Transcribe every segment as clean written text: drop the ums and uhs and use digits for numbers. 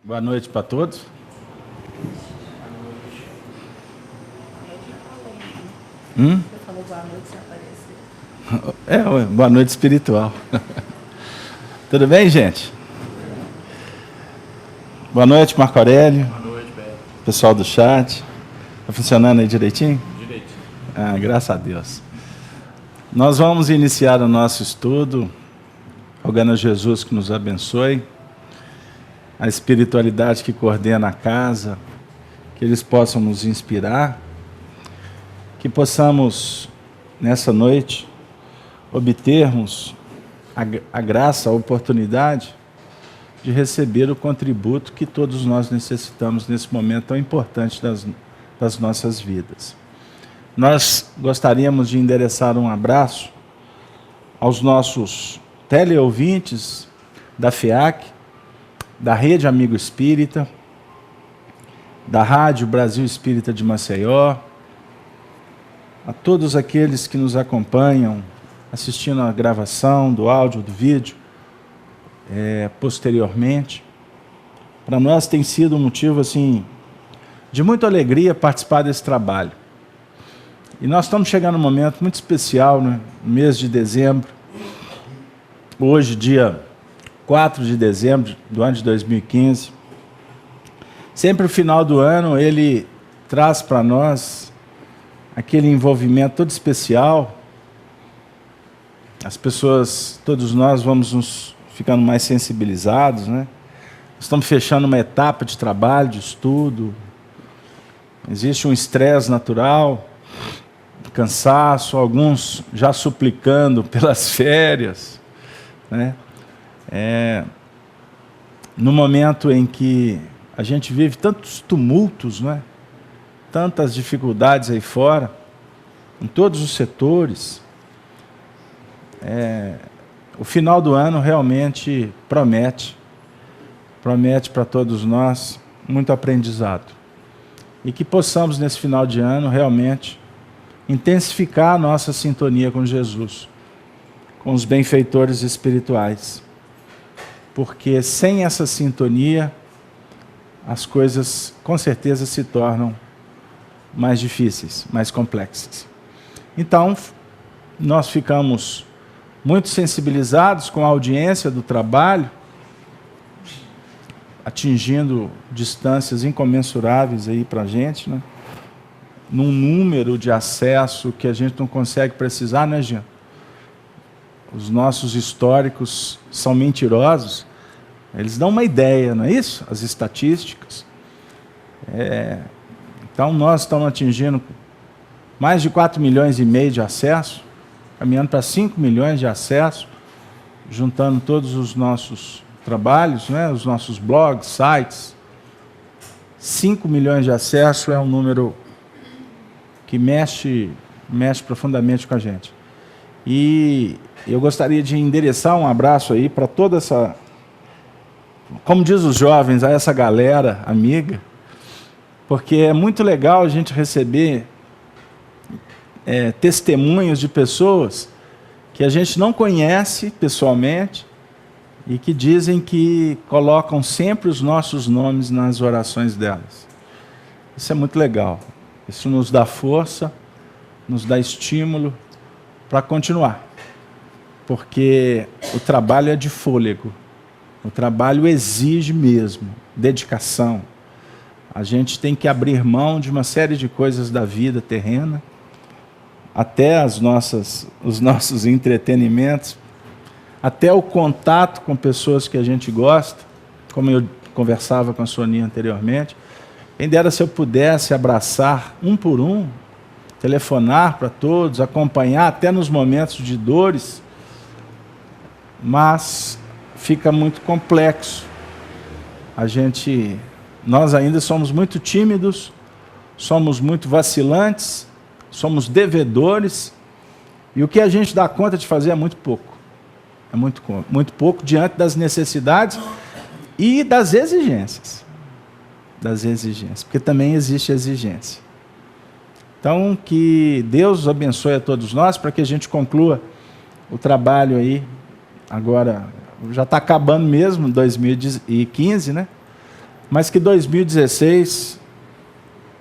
Boa noite para todos. Você falou boa noite, você apareceu. Boa noite espiritual. Tudo bem, gente? Boa noite, Marco Aurélio. Boa noite, Beto. Pessoal do chat. Está funcionando aí direitinho? Direitinho. Graças a Deus. Nós vamos iniciar o nosso estudo, rogando a Jesus que nos abençoe, a espiritualidade que coordena a casa, que eles possam nos inspirar, que possamos, nessa noite, obtermos a graça, a oportunidade de receber o contributo que todos nós necessitamos nesse momento tão importante das nossas vidas. Nós gostaríamos de endereçar um abraço aos nossos teleouvintes da FEAC, da Rede Amigo Espírita, da Rádio Brasil Espírita de Maceió, a todos aqueles que nos acompanham, assistindo a gravação do áudio, do vídeo, posteriormente. Para nós tem sido um motivo assim, de muita alegria participar desse trabalho. E nós estamos chegando num momento muito especial, né? No mês de dezembro, hoje, dia 4 de dezembro do ano de 2015. Sempre no final do ano, ele traz para nós aquele envolvimento todo especial. As pessoas, todos nós vamos nos ficando mais sensibilizados, né? Estamos fechando uma etapa de trabalho, de estudo. Existe um estresse natural, cansaço, alguns já suplicando pelas férias, né? No momento em que a gente vive tantos tumultos, né? Tantas dificuldades aí fora, em todos os setores, o final do ano realmente promete para todos nós muito aprendizado. E que possamos, nesse final de ano, realmente intensificar a nossa sintonia com Jesus, com os benfeitores espirituais. Porque sem essa sintonia, as coisas com certeza se tornam mais difíceis, mais complexas. Então, nós ficamos muito sensibilizados com a audiência do trabalho, atingindo distâncias incomensuráveis aí para a gente, né? Num número de acesso que a gente não consegue precisar, né, Jean? Os nossos históricos são mentirosos, eles dão uma ideia, não é isso? As estatísticas. Então, nós estamos atingindo mais de 4,5 milhões de acesso, caminhando para 5 milhões de acesso, juntando todos os nossos trabalhos, né? Os nossos blogs, sites. 5 milhões de acesso é um número que mexe profundamente com a gente. E eu gostaria de endereçar um abraço aí para toda essa, como diz os jovens, a essa galera amiga, porque é muito legal a gente receber testemunhos de pessoas que a gente não conhece pessoalmente e que dizem que colocam sempre os nossos nomes nas orações delas. Isso é muito legal. Isso nos dá força, nos dá estímulo para continuar. Porque o trabalho é de fôlego. O trabalho exige mesmo dedicação. A gente tem que abrir mão de uma série de coisas da vida terrena, até os nossos entretenimentos, até o contato com pessoas que a gente gosta, como eu conversava com a Soninha anteriormente. Quem dera se eu pudesse abraçar um por um, telefonar para todos, acompanhar até nos momentos de dores, mas fica muito complexo. Nós ainda somos muito tímidos, somos muito vacilantes, somos devedores, e o que a gente dá conta de fazer é muito pouco. É muito pouco diante das necessidades e das exigências. Porque também existe exigência. Então, que Deus abençoe a todos nós, para que a gente conclua o trabalho aí, agora, já está acabando mesmo, 2015, né? mas que 2016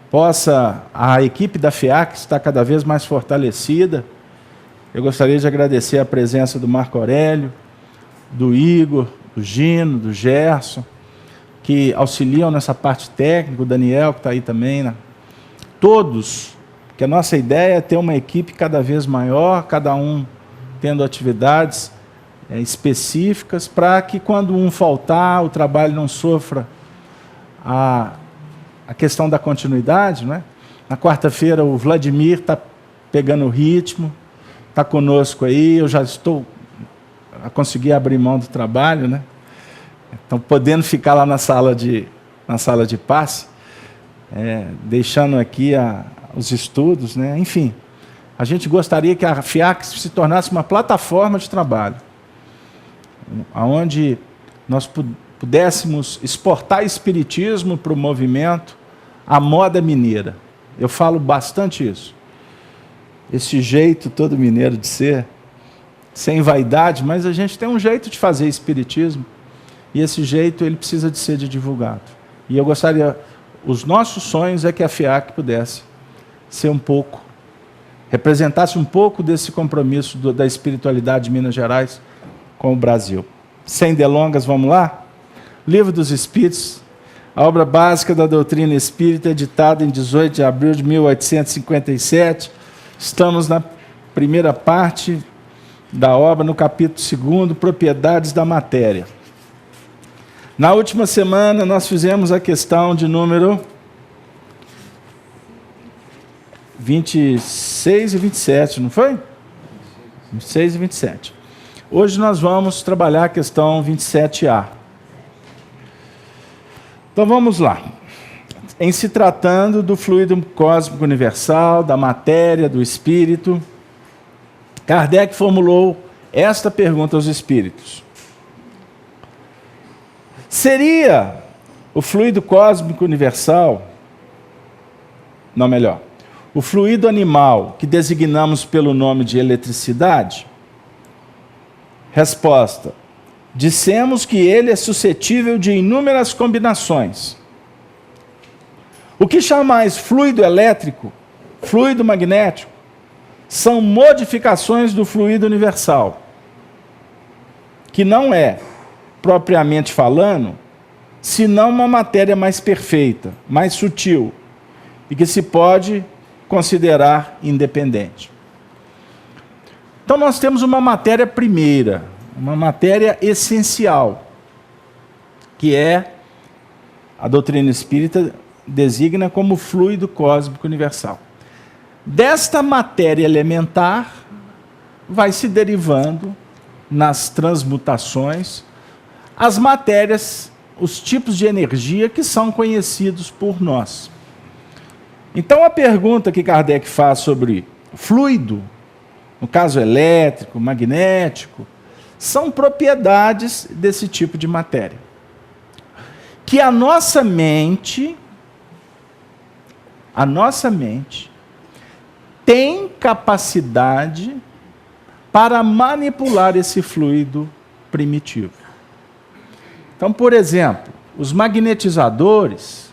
possa a equipe da FIAC estar cada vez mais fortalecida. Eu gostaria de agradecer a presença do Marco Aurélio, do Igor, do Gino, do Gerson, que auxiliam nessa parte técnica, o Daniel, que está aí também, né? Todos, que a nossa ideia é ter uma equipe cada vez maior, cada um tendo atividades específicas, para que quando um faltar, o trabalho não sofra a questão da continuidade, né? Na quarta-feira o Vladimir está pegando o ritmo, está conosco aí, eu já estou a conseguir abrir mão do trabalho, né? Então, podendo ficar lá na sala de passe, deixando aqui os estudos, né? Enfim, a gente gostaria que a FIAC se tornasse uma plataforma de trabalho, onde nós pudéssemos exportar espiritismo para o movimento, a moda mineira. Eu falo bastante isso. Esse jeito todo mineiro de ser, sem vaidade, mas a gente tem um jeito de fazer espiritismo, e esse jeito ele precisa de ser divulgado. E eu gostaria, os nossos sonhos é que a FIAC pudesse ser um pouco, representasse um pouco desse compromisso da espiritualidade de Minas Gerais com o Brasil. Sem delongas, vamos lá? Livro dos Espíritos, a obra básica da doutrina espírita, editada em 18 de abril de 1857. Estamos na primeira parte da obra, no capítulo 2, Propriedades da Matéria. Na última semana, nós fizemos a questão de número 26 e 27, não foi? 26 e 27. Hoje nós vamos trabalhar a questão 27A. Então vamos lá. Em se tratando do fluido cósmico universal, da matéria, do espírito, Kardec formulou esta pergunta aos espíritos: seria o fluido cósmico universal, não, melhor, o fluido animal que designamos pelo nome de eletricidade? Resposta: dissemos que ele é suscetível de inúmeras combinações. O que chamais fluido elétrico, fluido magnético, são modificações do fluido universal, que não é, propriamente falando, senão uma matéria mais perfeita, mais sutil, e que se pode considerar independente. Então nós temos uma matéria primeira, uma matéria essencial, que é, a doutrina espírita designa como fluido cósmico universal. Desta matéria elementar, vai se derivando, nas transmutações, as matérias, os tipos de energia que são conhecidos por nós. Então a pergunta que Kardec faz sobre fluido, no caso elétrico, magnético, são propriedades desse tipo de matéria, que a nossa mente tem capacidade para manipular esse fluido primitivo. Então, por exemplo, os magnetizadores,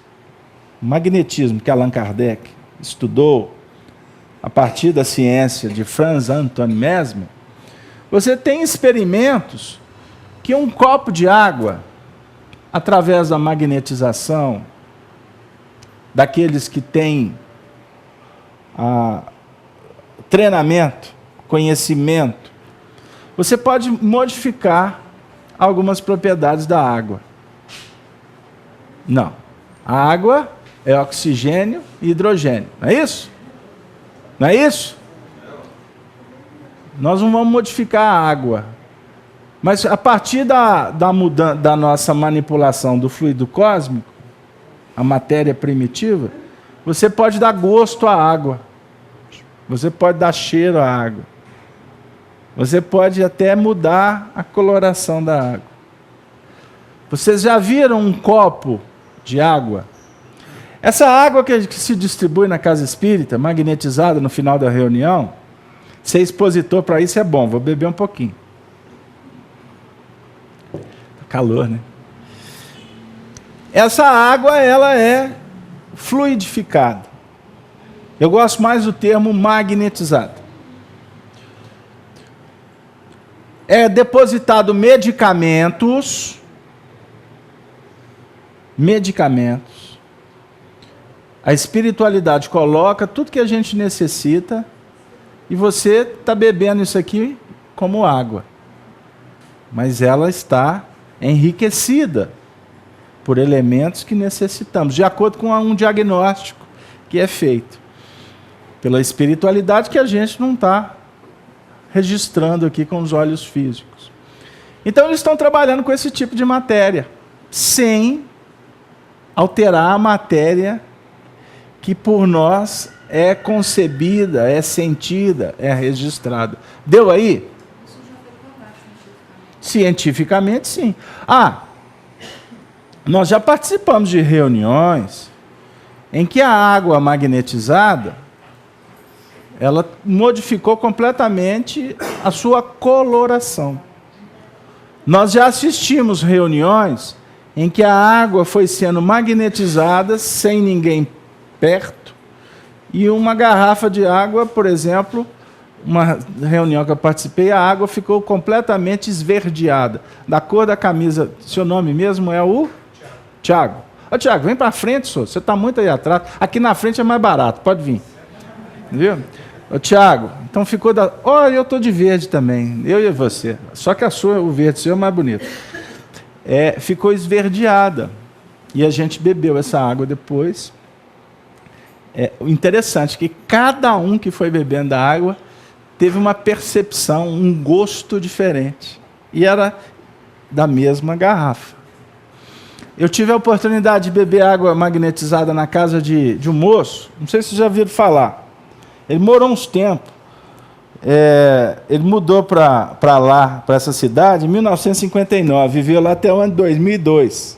o magnetismo que Allan Kardec estudou a partir da ciência de Franz Anton Mesmer, você tem experimentos que um copo de água, através da magnetização daqueles que têm treinamento, conhecimento, você pode modificar algumas propriedades da água. Não. A água é oxigênio e hidrogênio. Não é isso? Não é isso? Nós não vamos modificar a água. Mas a partir da nossa manipulação do fluido cósmico, a matéria primitiva, você pode dar gosto à água. Você pode dar cheiro à água. Você pode até mudar a coloração da água. Vocês já viram um copo de água? Essa água que se distribui na casa espírita, magnetizada no final da reunião, ser expositor para isso é bom, vou beber um pouquinho. Calor, né? essa água ela é fluidificada. Eu gosto mais do termo magnetizada. É depositado medicamentos. A espiritualidade coloca tudo que a gente necessita e você está bebendo isso aqui como água. Mas ela está enriquecida por elementos que necessitamos, de acordo com um diagnóstico que é feito pela espiritualidade que a gente não está registrando aqui com os olhos físicos. Então eles estão trabalhando com esse tipo de matéria, sem alterar a matéria que por nós é concebida, é sentida, é registrada. Deu aí? Isso já foi provado Cientificamente, cientificamente. sim. Nós já participamos de reuniões em que a água magnetizada ela modificou completamente a sua coloração. Nós já assistimos reuniões em que a água foi sendo magnetizada sem ninguém perto, e uma garrafa de água, por exemplo, uma reunião que eu participei, a água ficou completamente esverdeada, da cor da camisa. Seu nome mesmo é o? Tiago. Ô, Tiago, vem para frente, senhor. Você está muito aí atrás. Aqui na frente é mais barato, pode vir. Viu? Ô, Tiago, então ficou da... Olha, eu estou de verde também, eu e você. Só que o verde seu é mais bonito. Ficou esverdeada. E a gente bebeu essa água depois. Interessante que cada um que foi bebendo a água teve uma percepção, um gosto diferente. E era da mesma garrafa. Eu tive a oportunidade de beber água magnetizada na casa de um moço, não sei se vocês já ouviram falar. Ele morou uns tempos. Ele mudou para lá, para essa cidade, em 1959, viveu lá até o ano de 2002.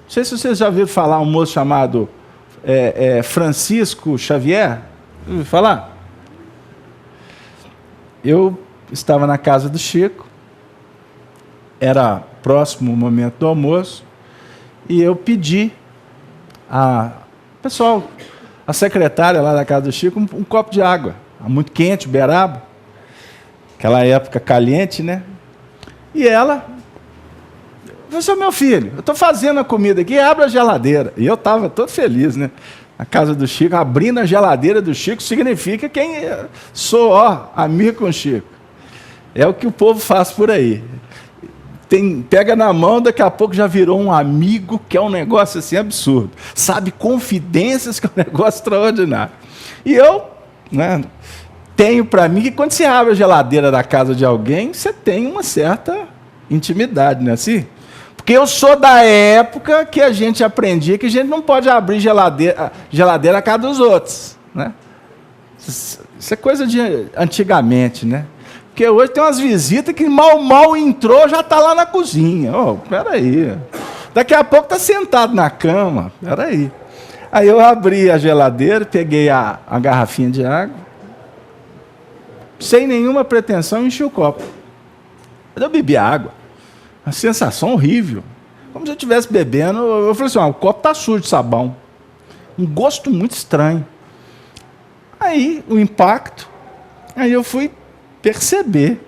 Não sei se vocês já ouviram falar um moço chamado Francisco Xavier. Ouviu falar? Eu estava na casa do Chico, era próximo o momento do almoço, e eu pedi a secretária lá da casa do Chico um copo de água, muito quente, Uberaba, aquela época caliente, né? E ela falou: meu filho, eu estou fazendo a comida aqui, abre a geladeira. E eu estava todo feliz, né? Na casa do Chico, abrindo a geladeira do Chico significa quem sou, amigo com o Chico. É o que o povo faz por aí. Pega na mão, daqui a pouco já virou um amigo, que é um negócio assim absurdo. Sabe confidências, que é um negócio extraordinário. E eu, né, tenho para mim que quando você abre a geladeira da casa de alguém, você tem uma certa intimidade, não é assim? Porque eu sou da época que a gente aprendia que a gente não pode abrir geladeira à casa dos outros, né? Isso é coisa de antigamente, né? Porque hoje tem umas visitas que mal entrou, já está lá na cozinha. Peraí. Daqui a pouco está sentado na cama. Peraí. Aí eu abri a geladeira, peguei a garrafinha de água, sem nenhuma pretensão, enchi o copo. Eu bebi água. Uma sensação horrível. Como se eu estivesse bebendo. Eu falei assim: o copo está sujo de sabão. Um gosto muito estranho. Aí, o impacto. Aí eu fui perceber.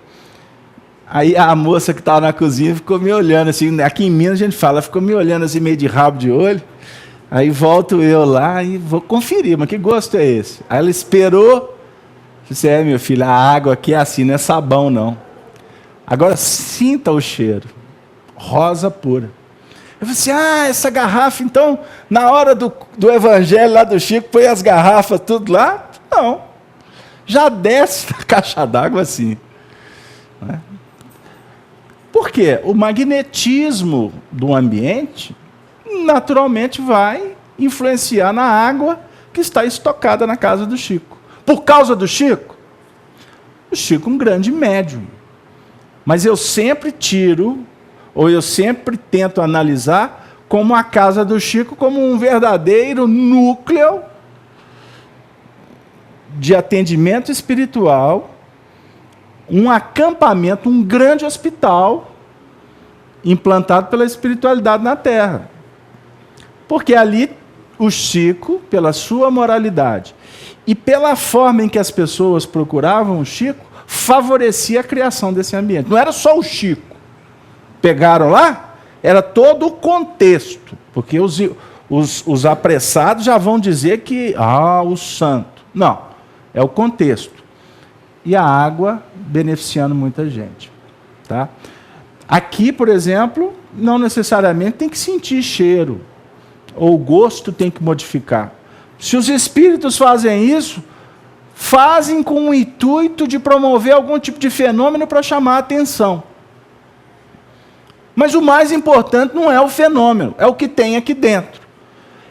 Aí a moça que estava na cozinha ficou me olhando assim. Aqui em Minas a gente fala, ficou me olhando assim, meio de rabo de olho. Aí volto eu lá e vou conferir, mas que gosto é esse? Aí ela esperou. Disse: meu filho, a água aqui é assim, não é sabão não. Agora sinta o cheiro. Rosa pura. Eu falei assim: essa garrafa, então, na hora do evangelho lá do Chico, põe as garrafas tudo lá? Não. Já desce na caixa d'água assim. Né? Por quê? O magnetismo do ambiente naturalmente vai influenciar na água que está estocada na casa do Chico. Por causa do Chico? O Chico é um grande médium. Mas eu sempre eu sempre tento analisar como a casa do Chico como um verdadeiro núcleo de atendimento espiritual, um acampamento, um grande hospital implantado pela espiritualidade na Terra. Porque ali o Chico, pela sua moralidade e pela forma em que as pessoas procuravam o Chico, favorecia a criação desse ambiente. Não era só o Chico. Pegaram lá, era todo o contexto. Porque os apressados já vão dizer que, o santo. Não, é o contexto. E a água beneficiando muita gente. Tá? Aqui, por exemplo, não necessariamente tem que sentir cheiro, ou o gosto tem que modificar. Se os espíritos fazem isso, fazem com o intuito de promover algum tipo de fenômeno para chamar a atenção. Mas o mais importante não é o fenômeno, é o que tem aqui dentro.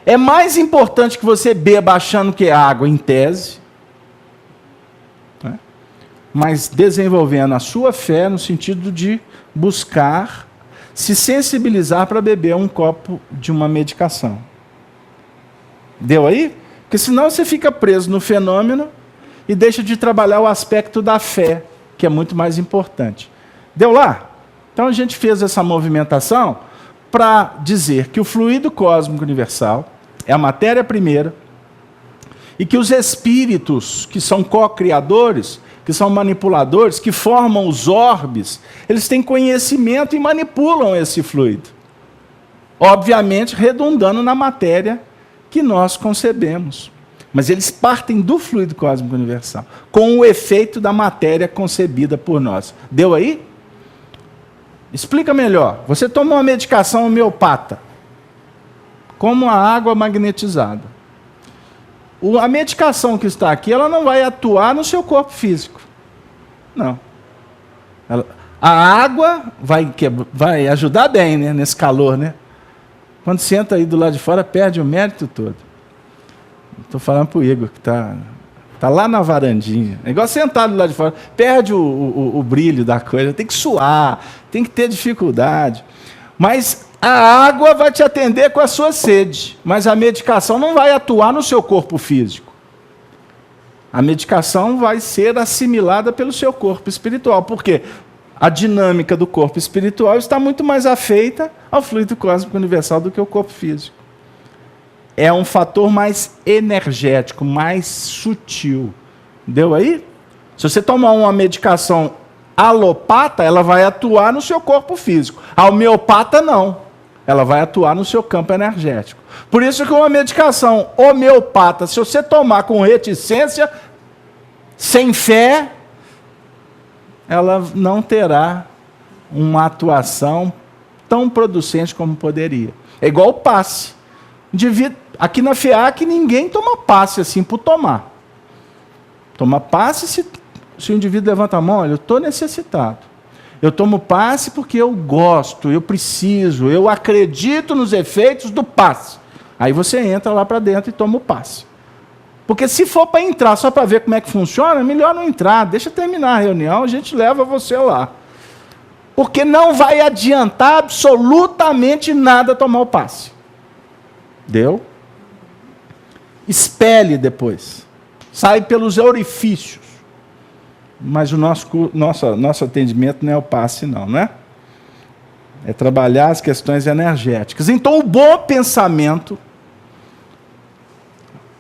É mais importante que você beba achando que é água, em tese, né? Mas desenvolvendo a sua fé no sentido de buscar se sensibilizar para beber um copo de uma medicação. Deu aí? Porque senão você fica preso no fenômeno e deixa de trabalhar o aspecto da fé, que é muito mais importante. Deu lá? Então a gente fez essa movimentação para dizer que o fluido cósmico universal é a matéria primeira e que os espíritos, que são co-criadores, que são manipuladores, que formam os orbes, eles têm conhecimento e manipulam esse fluido. Obviamente, redundando na matéria que nós concebemos. Mas eles partem do fluido cósmico universal, com o efeito da matéria concebida por nós. Deu aí? Explica melhor. Você toma uma medicação homeopata, como a água magnetizada. A medicação que está aqui, ela não vai atuar no seu corpo físico. Não. A água vai ajudar bem, né, nesse calor, né? Quando senta aí do lado de fora, perde o mérito todo. Estou falando para o Igor, que está lá na varandinha. É igual sentado do lado de fora. Perde o brilho da coisa. Tem que suar, tem que ter dificuldade. Mas a água vai te atender com a sua sede. Mas a medicação não vai atuar no seu corpo físico. A medicação vai ser assimilada pelo seu corpo espiritual. Por quê? A dinâmica do corpo espiritual está muito mais afeita ao fluido cósmico universal do que o corpo físico. É um fator mais energético, mais sutil. Deu aí? Se você tomar uma medicação alopata, ela vai atuar no seu corpo físico. A homeopata, não. Ela vai atuar no seu campo energético. Por isso que uma medicação homeopata, se você tomar com reticência, sem fé, ela não terá uma atuação tão producente como poderia. É igual o passe. Aqui na FEAC ninguém toma passe assim por tomar. Toma passe se o indivíduo levanta a mão, olha, eu estou necessitado. Eu tomo passe porque eu gosto, eu preciso, eu acredito nos efeitos do passe. Aí você entra lá para dentro e toma o passe. Porque se for para entrar só para ver como é que funciona, é melhor não entrar. Deixa terminar a reunião, a gente leva você lá. Porque não vai adiantar absolutamente nada tomar o passe. Deu? Expele depois. Sai pelos orifícios. Mas o nosso atendimento não é o passe, não é? É trabalhar as questões energéticas. Então, o bom pensamento,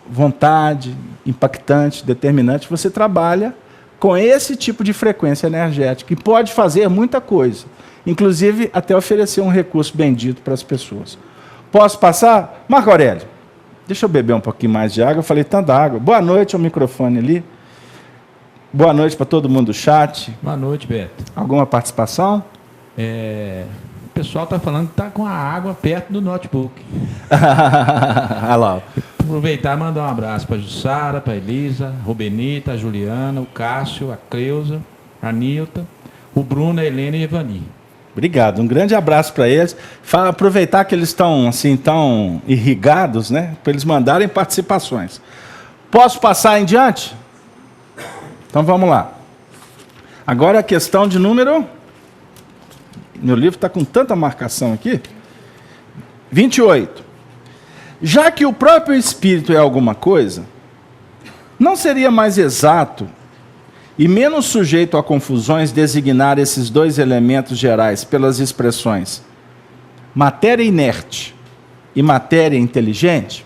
vontade, impactante, determinante, você trabalha com esse tipo de frequência energética e pode fazer muita coisa, inclusive até oferecer um recurso bendito para as pessoas. Posso passar? Marco Aurélio, deixa eu beber um pouquinho mais de água. Eu falei tanta água. Boa noite ao microfone ali. Boa noite para todo mundo do chat. Boa noite, Beto. Alguma participação? O pessoal está falando que está com a água perto do notebook. Olha lá. Aproveitar e mandar um abraço para a Jussara, para a Elisa, a Rubenita, a Juliana, o Cássio, a Cleusa, a Nilta, o Bruno, a Helena e a Evani. Obrigado, um grande abraço para eles. Aproveitar que eles estão assim, tão irrigados, né, para eles mandarem participações. Posso passar em diante? Então vamos lá. Agora a questão de número... Meu livro está com tanta marcação aqui. 28. Já que o próprio espírito é alguma coisa, não seria mais exato e menos sujeito a confusões designar esses dois elementos gerais pelas expressões matéria inerte e matéria inteligente?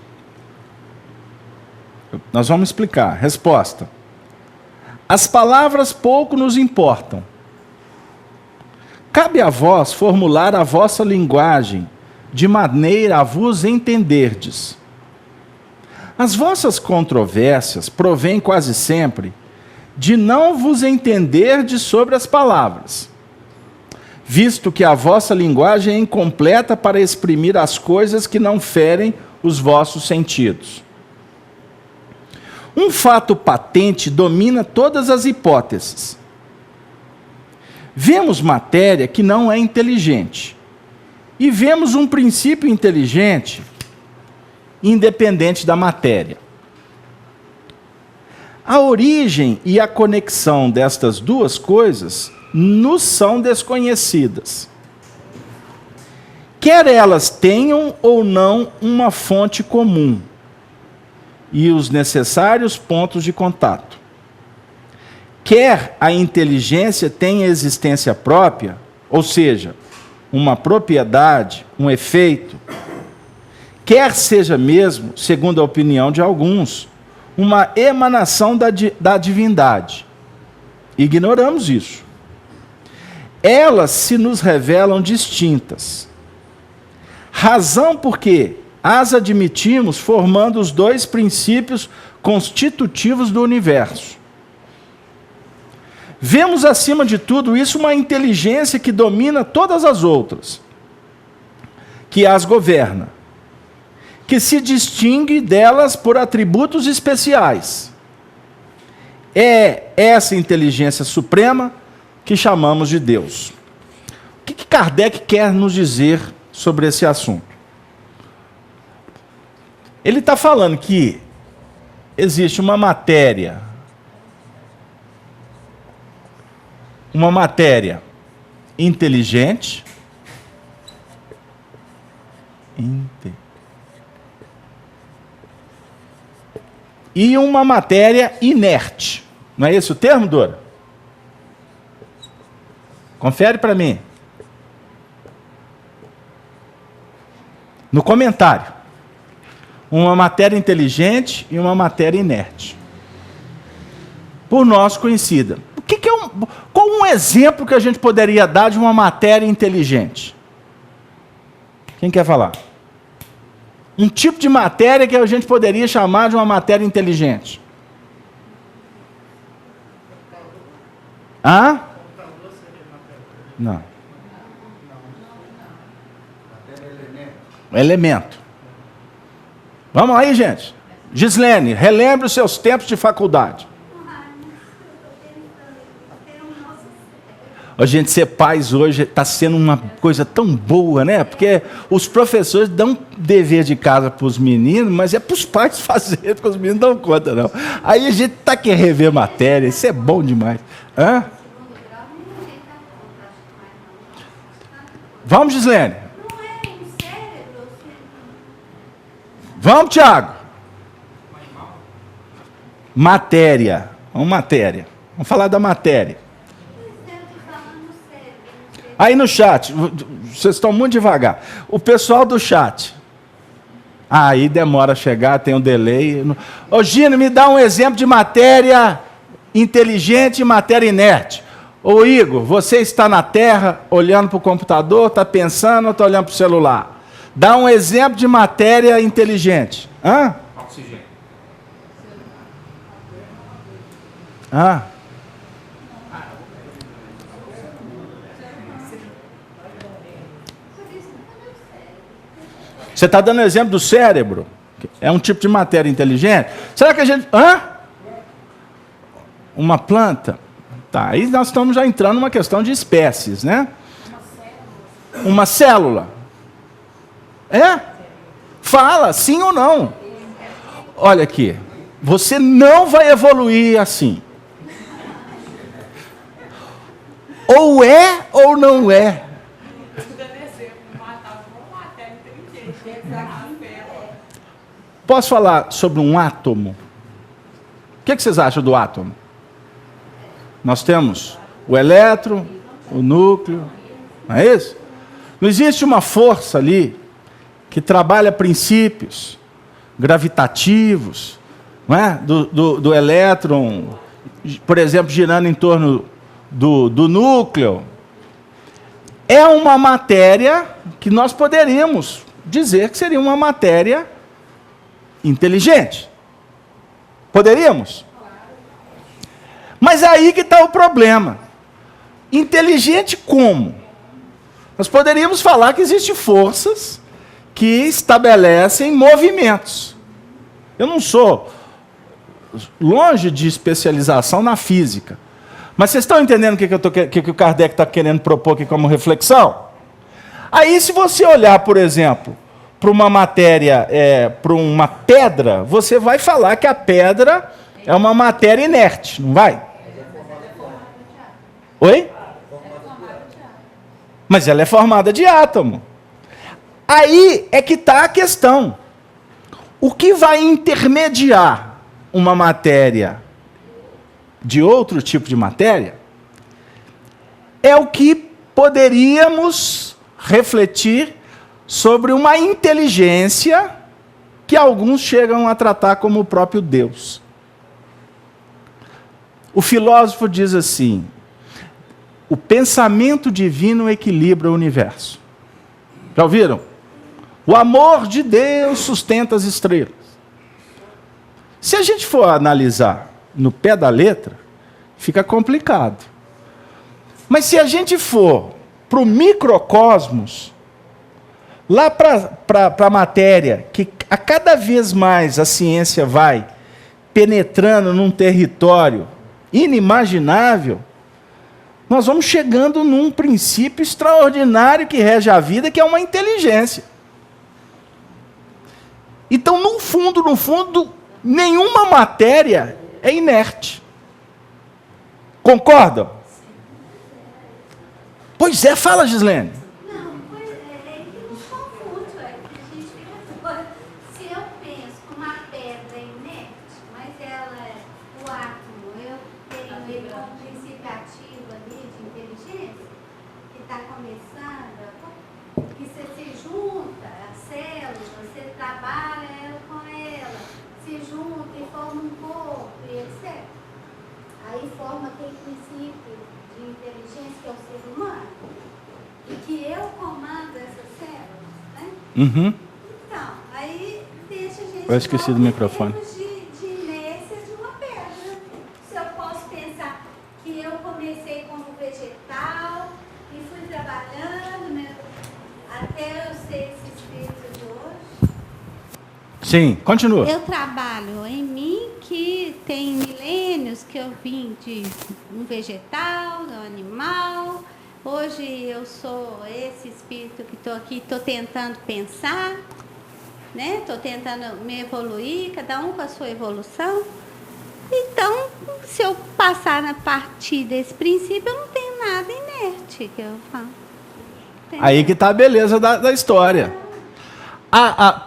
Nós vamos explicar. Resposta: as palavras pouco nos importam. Cabe a vós formular a vossa linguagem, de maneira a vos entenderdes. As vossas controvérsias provêm quase sempre de não vos entenderdes sobre as palavras, visto que a vossa linguagem é incompleta para exprimir as coisas que não ferem os vossos sentidos. Um fato patente domina todas as hipóteses. Vemos matéria que não é inteligente, e vemos um princípio inteligente independente da matéria. A origem e a conexão destas duas coisas nos são desconhecidas. Quer elas tenham ou não uma fonte comum e os necessários pontos de contato. Quer a inteligência tenha existência própria, ou seja, uma propriedade, um efeito, quer seja mesmo, segundo a opinião de alguns, uma emanação da divindade. Ignoramos isso. Elas se nos revelam distintas. Razão porque as admitimos formando os dois princípios constitutivos do universo. Vemos, acima de tudo isso, uma inteligência que domina todas as outras, que as governa, que se distingue delas por atributos especiais. É essa inteligência suprema que chamamos de Deus. O que Kardec quer nos dizer sobre esse assunto? Ele está falando que existe uma matéria inteligente, e uma matéria inerte. Não é esse o termo, Dora? Confere para mim. No comentário. Uma matéria inteligente e uma matéria inerte. Por nós conhecida. Qual um exemplo que a gente poderia dar de uma matéria inteligente? Quem quer falar? Um tipo de matéria que a gente poderia chamar de uma matéria inteligente. Hã? Não. Elemento. Vamos aí, gente. Gislene, relembre os seus tempos de faculdade. A gente ser pais hoje está sendo uma coisa tão boa, né? Porque os professores dão dever de casa para os meninos, mas é para os pais fazerem, porque os meninos não dão conta, não. Aí a gente está querendo rever matéria, isso é bom demais. Hã? Vamos, Gislene? Vamos, Tiago? Matéria. Vamos falar da matéria. Aí no chat, vocês estão muito devagar. O pessoal do chat. Aí demora a chegar, tem um delay. Ô Gino, me dá um exemplo de matéria inteligente e matéria inerte. Ô Igor, você está na Terra, olhando para o computador, está pensando ou está olhando para o celular? Dá um exemplo de matéria inteligente. Hã? Oxigênio. Hã? Você está dando exemplo do cérebro? É um tipo de matéria inteligente? Será que a gente... Hã? Uma planta? Tá, aí nós estamos já entrando numa questão de espécies, né? Uma célula. É? Fala, sim ou não? Olha aqui, você não vai evoluir assim. Ou é ou não é. Posso falar sobre um átomo? O que vocês acham do átomo? Nós temos o elétron, o núcleo, não é isso? Não existe uma força ali que trabalha princípios gravitativos, não é? do elétron, por exemplo, girando em torno do núcleo, é uma matéria que nós poderíamos dizer que seria uma matéria inteligente. Poderíamos? Mas aí que está o problema. Inteligente como? Nós poderíamos falar que existem forças que estabelecem movimentos. Eu não sou longe de especialização na física. Mas vocês estão entendendo o que o Kardec está querendo propor aqui como reflexão? Aí, se você olhar, por exemplo, para uma matéria, para uma pedra, você vai falar que a pedra é uma matéria inerte, não vai? Oi? Mas ela é formada de átomo. Aí é que está a questão. O que vai intermediar uma matéria de outro tipo de matéria é o que poderíamos refletir sobre uma inteligência que alguns chegam a tratar como o próprio Deus. O filósofo diz assim: o pensamento divino equilibra o universo. Já ouviram? O amor de Deus sustenta as estrelas. Se a gente for analisar no pé da letra, fica complicado. Mas se a gente for para o microcosmos, lá para a matéria, que a cada vez mais a ciência vai penetrando num território inimaginável, nós vamos chegando num princípio extraordinário que rege a vida, que é uma inteligência. Então, no fundo, nenhuma matéria é inerte. Concordam? Pois é, fala, Gislene. Não, pois é que nos confunde, que a gente fica. Se eu penso que uma pedra é inerte, mas ela é o átomo, eu tenho ele como princípio ativo ali de inteligência, que está começando, que você se junta a célula, você trabalha ela com ela, se junta e forma um corpo, e etc. Aí forma aquele princípio de inteligência que é o ser humano, e que eu comando essas células, né? Uhum. Então, aí deixa a gente... Eu esqueci do microfone. De inércia de uma pedra. Se eu posso pensar que eu comecei como vegetal e fui trabalhando, né, até eu ser esse espírito de hoje. Sim, continua. Eu trabalho em mim, que tem milênios que eu vim de um vegetal, de um animal. Hoje eu sou esse espírito que estou aqui, estou tentando pensar, né? Estou tentando me evoluir, cada um com a sua evolução. Então, se eu passar a partir desse princípio, eu não tenho nada inerte que eu falo. Aí que está a beleza da história.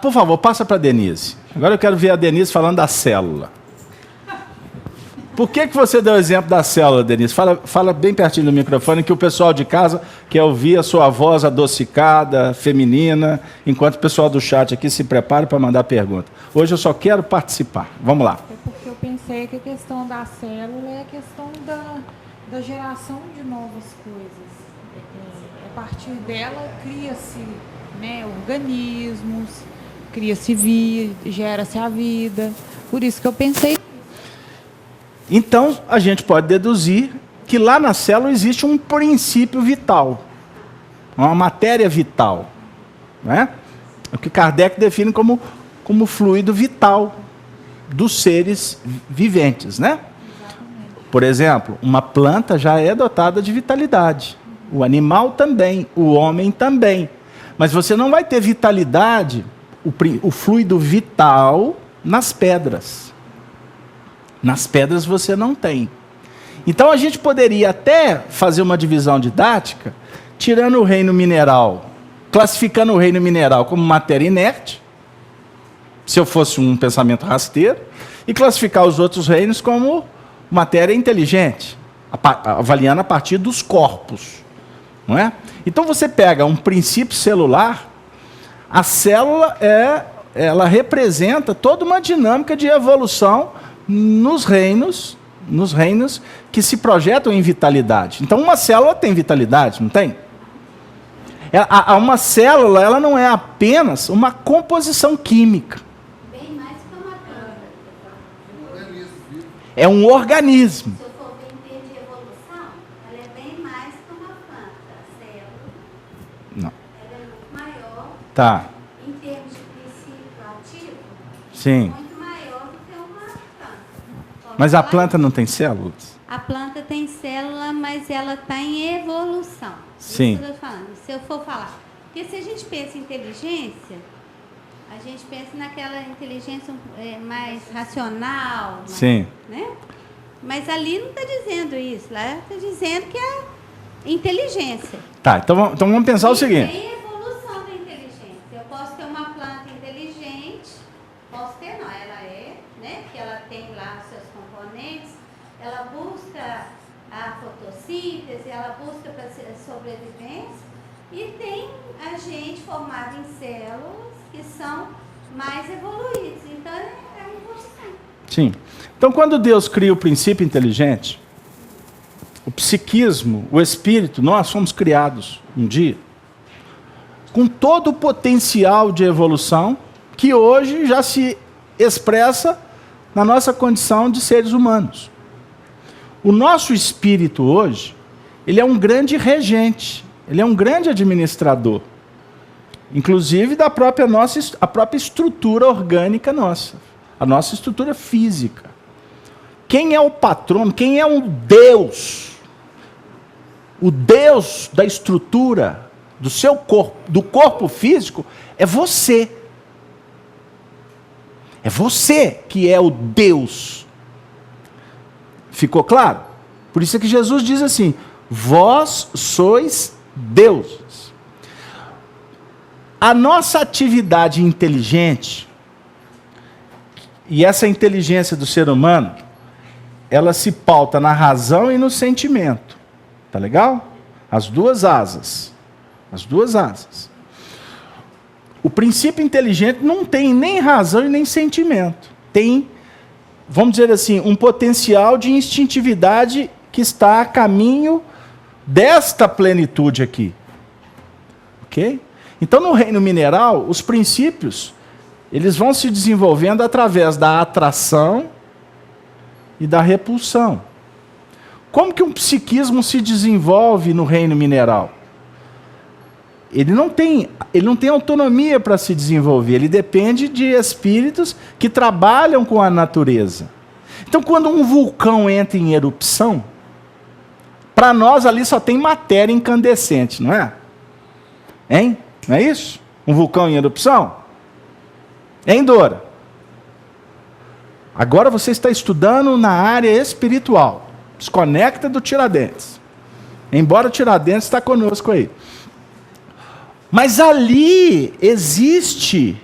Por favor, passa para a Denise. Agora eu quero ver a Denise falando da célula. Por que você deu o exemplo da célula, Denise? Fala bem pertinho do microfone, que o pessoal de casa quer ouvir a sua voz adocicada, feminina, enquanto o pessoal do chat aqui se prepara para mandar pergunta. Hoje eu só quero participar. Vamos lá. É porque eu pensei que a questão da célula é a questão da geração de novas coisas. A partir dela cria-se, né, organismos, cria-se vida, gera-se a vida. Por isso que eu pensei. Então, a gente pode deduzir que lá na célula existe um princípio vital, uma matéria vital, né? O que Kardec define como fluido vital dos seres viventes, né? Por exemplo, uma planta já é dotada de vitalidade, o animal também, o homem também. Mas você não vai ter vitalidade, o fluido vital, nas pedras. Nas pedras você não tem. Então a gente poderia até fazer uma divisão didática, tirando o reino mineral, classificando o reino mineral como matéria inerte, se eu fosse um pensamento rasteiro, e classificar os outros reinos como matéria inteligente, avaliando a partir dos corpos. Não é? Então você pega um princípio celular, A célula ela representa toda uma dinâmica de evolução nos reinos que se projetam em vitalidade. Então, uma célula tem vitalidade, não tem? Uma célula, ela não é apenas uma composição química. Bem mais que uma planta. É um organismo. Se eu for ver em termos de evolução, ela é bem mais que uma planta. A célula, Não. ela é muito maior. Tá. Em termos de princípio ativo, Sim. muito maior do que uma planta. Pode Mas a falar? planta não tem células? A planta tem célula, mas ela está em evolução. Sim. Isso que eu estou falando. Se eu for falar. Porque se a gente pensa em inteligência, a gente pensa naquela inteligência mais racional. Sim. Né? Mas ali não está dizendo isso. Lá está dizendo que é inteligência. Tá, então vamos pensar o seguinte. Tem evolução da inteligência. Eu posso ter uma planta inteligente, posso ter não, ela é, né? Que ela tem lá os seus componentes, ela busca a fotossíntese, ela busca para sobrevivência, e tem a gente formado em células que são mais evoluídas. Então é uma evolução. Sim. Então, quando Deus cria o princípio inteligente, o psiquismo, o espírito, nós fomos criados um dia com todo o potencial de evolução que hoje já se expressa na nossa condição de seres humanos. O nosso espírito hoje, ele é um grande regente, ele é um grande administrador, inclusive da própria a própria estrutura orgânica nossa, a nossa estrutura física. Quem é o patrono, quem é o Deus da estrutura do seu corpo, do corpo físico, é você. É você que é o Deus. Ficou claro? Por isso é que Jesus diz assim: vós sois deuses. A nossa atividade inteligente, e essa inteligência do ser humano, ela se pauta na razão e no sentimento. Tá legal? As duas asas. As duas asas. O princípio inteligente não tem nem razão e nem sentimento. Tem, vamos dizer assim, um potencial de instintividade que está a caminho desta plenitude aqui. Ok? Então, no reino mineral, os princípios, eles vão se desenvolvendo através da atração e da repulsão. Como que um psiquismo se desenvolve no reino mineral? Ele não tem autonomia para se desenvolver, ele depende de espíritos que trabalham com a natureza. Então, quando um vulcão entra em erupção, para nós ali só tem matéria incandescente, não é? Hein? Não é isso? Um vulcão em erupção? Hein, Dora? Agora você está estudando na área espiritual. Desconecta do Tiradentes. Embora o Tiradentes está conosco aí. Mas ali existe,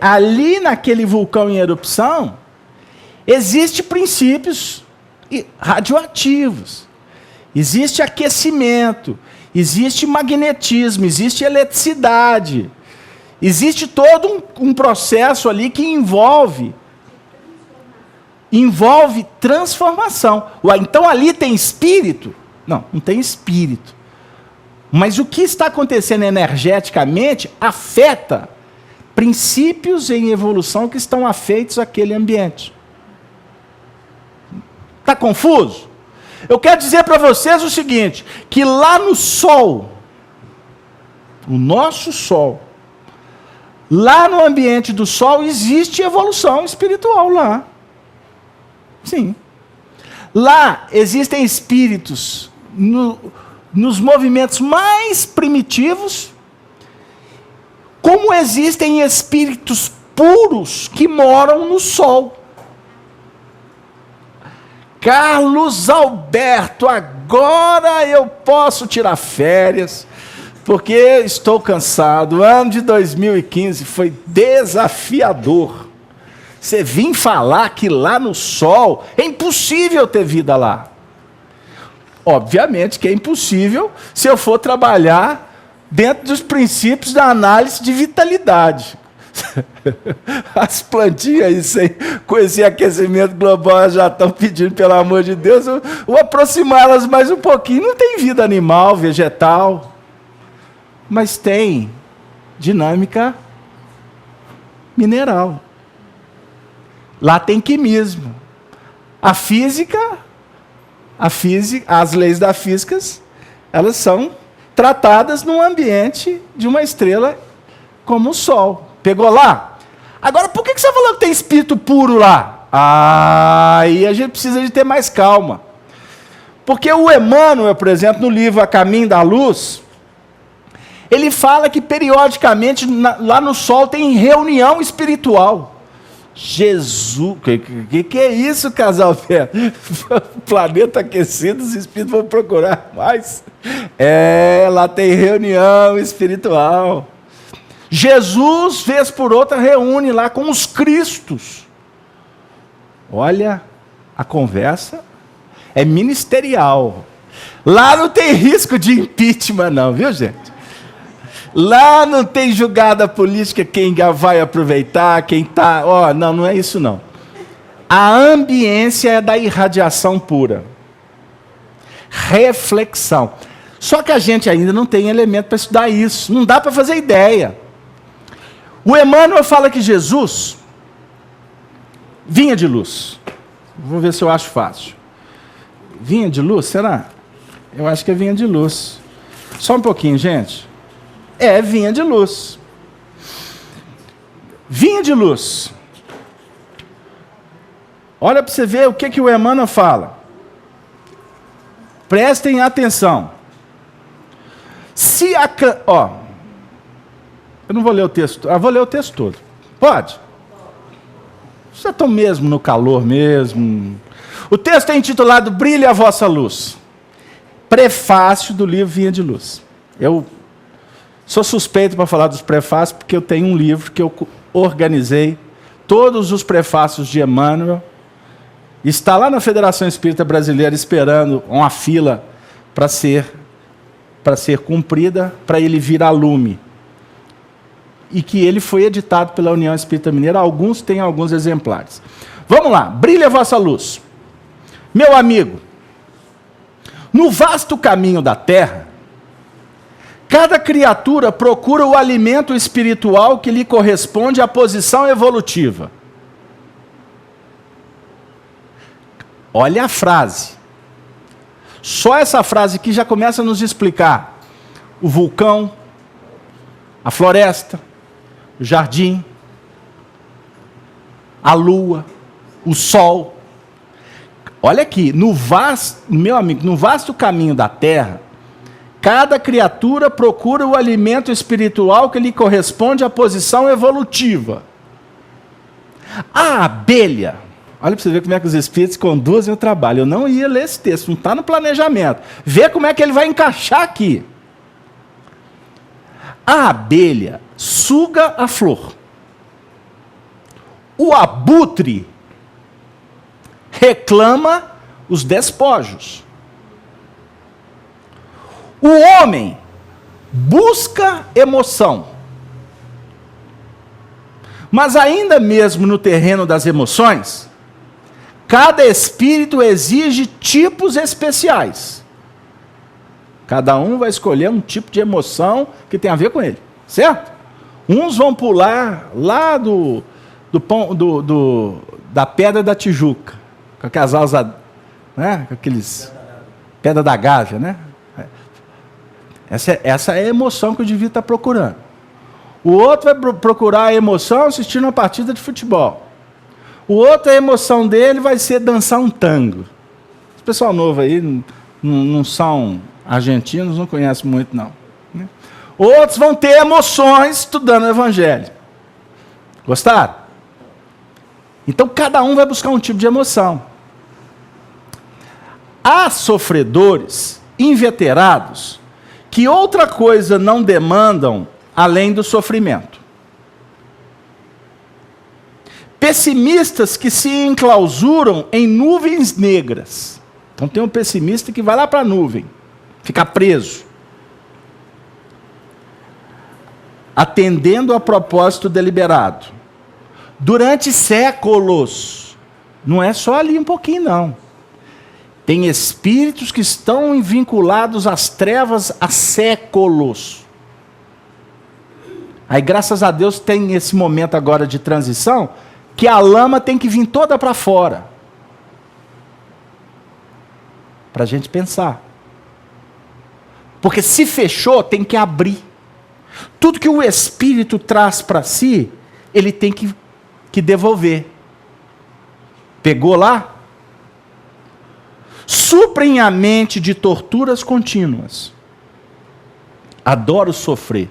ali naquele vulcão em erupção, existem princípios radioativos. Existe aquecimento, existe magnetismo, existe eletricidade. Existe todo um processo ali que envolve transformação. Ué, então ali tem espírito? Não, não tem espírito. Mas o que está acontecendo energeticamente afeta princípios em evolução que estão afeitos àquele ambiente. Está confuso? Eu quero dizer para vocês o seguinte, que lá no Sol, o nosso Sol, lá no ambiente do Sol existe evolução espiritual lá. Sim. Lá existem espíritos nos movimentos mais primitivos, como existem espíritos puros que moram no Sol. Carlos Alberto, agora eu posso tirar férias, porque estou cansado. O ano de 2015 foi desafiador. Você vir falar que lá no Sol é impossível ter vida lá. Obviamente que é impossível se eu for trabalhar dentro dos princípios da análise de vitalidade. As plantinhas aí, sem conhecer aquecimento global, já estão pedindo, pelo amor de Deus, vou aproximá-las mais um pouquinho. Não tem vida animal, vegetal, mas tem dinâmica mineral. Lá tem quimismo. A física, as leis da física, elas são tratadas num ambiente de uma estrela como o Sol. Pegou lá? Agora, por que você falou que tem espírito puro lá? Aí a gente precisa de ter mais calma. Porque o Emmanuel, por exemplo, no livro A Caminho da Luz, ele fala que periodicamente lá no Sol tem reunião espiritual. Jesus, que é isso, casal velho? Planeta aquecido, os espíritos vão procurar mais. Lá tem reunião espiritual. Jesus, vez por outra, reúne lá com os Cristos. Olha, a conversa é ministerial. Lá não tem risco de impeachment, não, viu, gente? Lá não tem julgada política, quem vai aproveitar, quem está... não é isso, não. A ambiência é da irradiação pura. Reflexão. Só que a gente ainda não tem elemento para estudar isso. Não dá para fazer ideia. O Emmanuel fala que Jesus vinha de luz. Vou ver se eu acho fácil. Vinha de luz, será? Eu acho que é vinha de luz. Só um pouquinho, gente. Vinha de luz. Vinha de luz. Olha para você ver o que o Emmanuel fala. Prestem atenção. Se a... eu não vou ler o texto. Vou ler o texto todo. Pode? Vocês estão mesmo no calor mesmo. O texto é intitulado Brilhe a Vossa Luz. Prefácio do livro Vinha de Luz. Eu sou suspeito para falar dos prefácios, porque eu tenho um livro que eu organizei, todos os prefácios de Emmanuel, está lá na Federação Espírita Brasileira esperando uma fila para ser cumprida, para ele vir a lume. E que ele foi editado pela União Espírita Mineira, tem alguns exemplares. Vamos lá, brilhe a vossa luz. Meu amigo, no vasto caminho da Terra, cada criatura procura o alimento espiritual que lhe corresponde à posição evolutiva. Olha a frase. Só essa frase aqui já começa a nos explicar o vulcão, a floresta, o jardim, a lua, o sol. Olha aqui, meu amigo, no vasto caminho da Terra, cada criatura procura o alimento espiritual que lhe corresponde à posição evolutiva. A abelha, olha para você ver como é que os espíritos conduzem o trabalho. Eu não ia ler esse texto, não está no planejamento. Vê como é que ele vai encaixar aqui. A abelha suga a flor. O abutre reclama os despojos. O homem busca emoção. Mas ainda mesmo no terreno das emoções, cada espírito exige tipos especiais. Cada um vai escolher um tipo de emoção que tem a ver com ele, certo? Uns vão pular lá da Pedra da Tijuca, com aquelas asas, né? Com aqueles Pedra da Gávea, né? Essa é a emoção que o indivíduo está procurando. O outro vai procurar a emoção assistindo uma partida de futebol. O outro, a emoção dele vai ser dançar um tango. Esse pessoal novo aí não são argentinos, não conhecem muito, não. Outros vão ter emoções estudando o Evangelho. Gostaram? Então, cada um vai buscar um tipo de emoção. Há sofredores inveterados que outra coisa não demandam além do sofrimento. Pessimistas que se enclausuram em nuvens negras. Então tem um pessimista que vai lá para a nuvem, fica preso. atendendo a propósito deliberado. Durante séculos. Não é só ali um pouquinho, não. Tem espíritos que estão vinculados às trevas há séculos. Aí, graças a Deus, tem esse momento agora de transição, que a lama tem que vir toda para fora. Para a gente pensar. Porque se fechou, tem que abrir. Tudo que o Espírito traz para si, ele tem que devolver. Pegou lá? Suprem a mente de torturas contínuas. Adoro sofrer.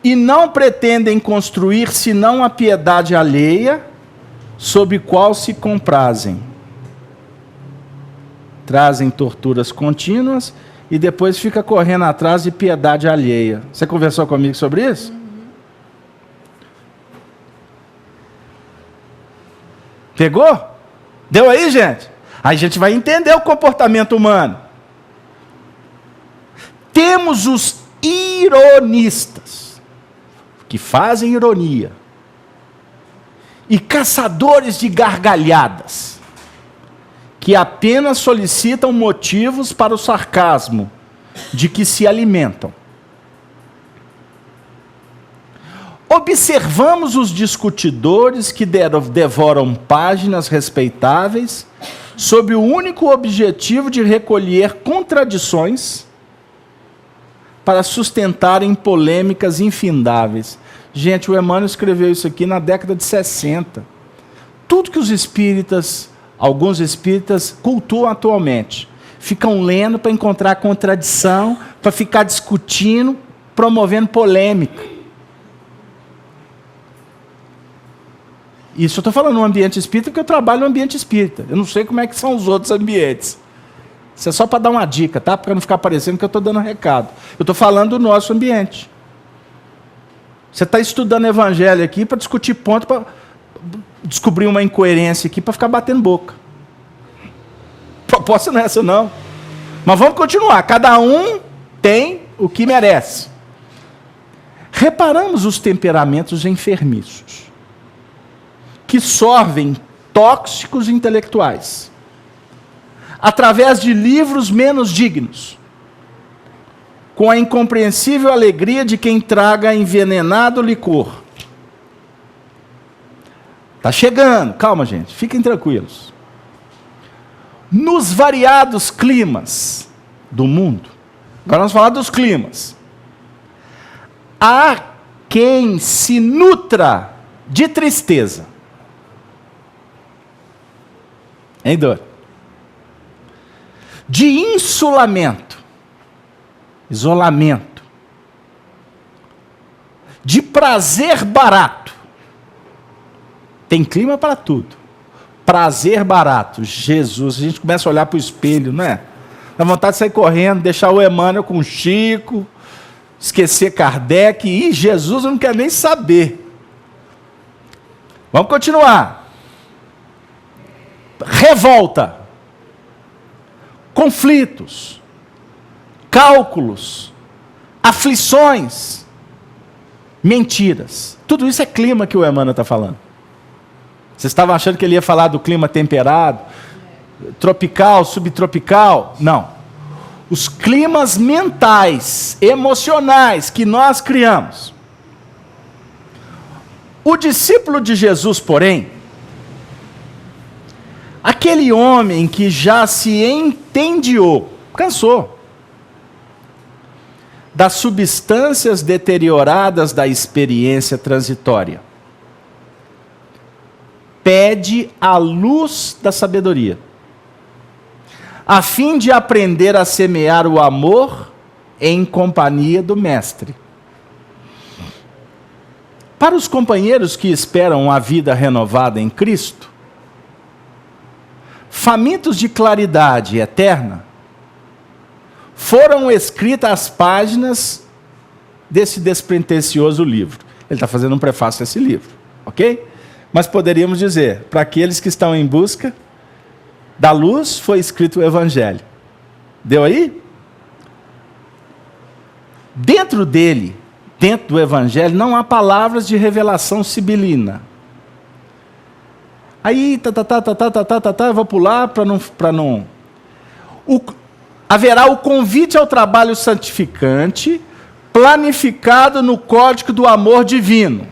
E não pretendem construir senão a piedade alheia, sob qual se comprazem. Trazem torturas contínuas e depois fica correndo atrás de piedade alheia. Você conversou comigo sobre isso? Pegou? Deu aí, gente? Aí a gente vai entender o comportamento humano. Temos os ironistas, que fazem ironia, e caçadores de gargalhadas, que apenas solicitam motivos para o sarcasmo de que se alimentam. Observamos os discutidores que devoram páginas respeitáveis sob o único objetivo de recolher contradições para sustentarem polêmicas infindáveis. Gente, o Emmanuel escreveu isso aqui na década de 60. Tudo que os espíritas, alguns espíritas, cultuam atualmente. Ficam lendo para encontrar contradição, para ficar discutindo, promovendo polêmica. Isso eu estou falando no ambiente espírita porque eu trabalho no ambiente espírita. Eu não sei como é que são os outros ambientes. Isso é só para dar uma dica, tá? Para não ficar parecendo que eu estou dando recado. Eu estou falando do nosso ambiente. Você está estudando evangelho aqui para discutir ponto, para descobrir uma incoerência aqui, para ficar batendo boca. Proposta não é essa, não. Mas vamos continuar. Cada um tem o que merece. Reparamos os temperamentos enfermiços, que sorvem tóxicos intelectuais, através de livros menos dignos, com a incompreensível alegria de quem traga envenenado licor. Está chegando, calma, gente, fiquem tranquilos. Nos variados climas do mundo, agora vamos falar dos climas, há quem se nutra de tristeza. Hein, Dor? De insulamento, isolamento, de prazer barato. Tem clima para tudo. Prazer barato. Jesus, a gente começa a olhar para o espelho, não é? Dá vontade de sair correndo, deixar o Emmanuel com o Chico, esquecer Kardec, e Jesus eu não quero nem saber. Vamos continuar. Revolta, conflitos, cálculos, aflições, mentiras. Tudo isso é clima que o Emmanuel está falando. Vocês estavam achando que ele ia falar do clima temperado, tropical, subtropical? Não. Os climas mentais, emocionais que nós criamos. O discípulo de Jesus, porém, aquele homem que já se entendiou, cansou, das substâncias deterioradas da experiência transitória, pede a luz da sabedoria, a fim de aprender a semear o amor em companhia do Mestre. Para os companheiros que esperam a vida renovada em Cristo, famintos de claridade eterna, foram escritas as páginas desse despretensioso livro. Ele está fazendo um prefácio a esse livro, ok? Mas poderíamos dizer, para aqueles que estão em busca da luz, foi escrito o Evangelho. Deu aí? Dentro dele, dentro do Evangelho, não há palavras de revelação sibilina. Aí, eu vou pular para não... Haverá o convite ao trabalho santificante, planificado no código do amor divino.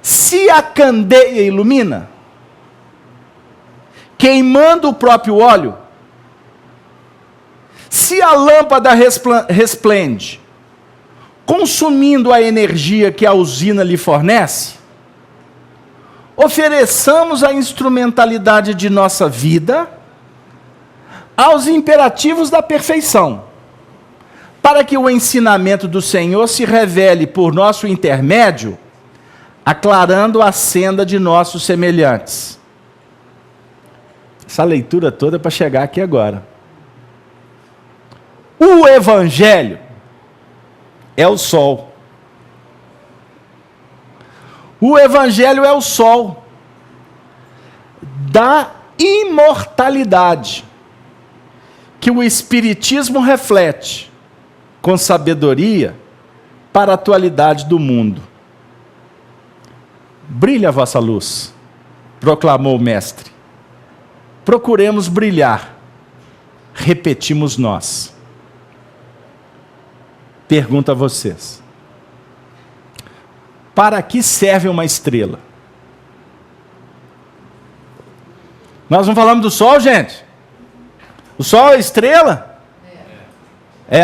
Se a candeia ilumina, queimando o próprio óleo, se a lâmpada resplende, consumindo a energia que a usina lhe fornece, ofereçamos a instrumentalidade de nossa vida aos imperativos da perfeição, para que o ensinamento do Senhor se revele por nosso intermédio, aclarando a senda de nossos semelhantes. Essa leitura toda é para chegar aqui agora. O Evangelho é o sol. O Evangelho é o sol da imortalidade que o Espiritismo reflete com sabedoria para a atualidade do mundo. Brilha a vossa luz, proclamou o Mestre. Procuremos brilhar, repetimos nós. Pergunto a vocês: para que serve uma estrela? Nós não falamos do sol, gente? O sol é estrela?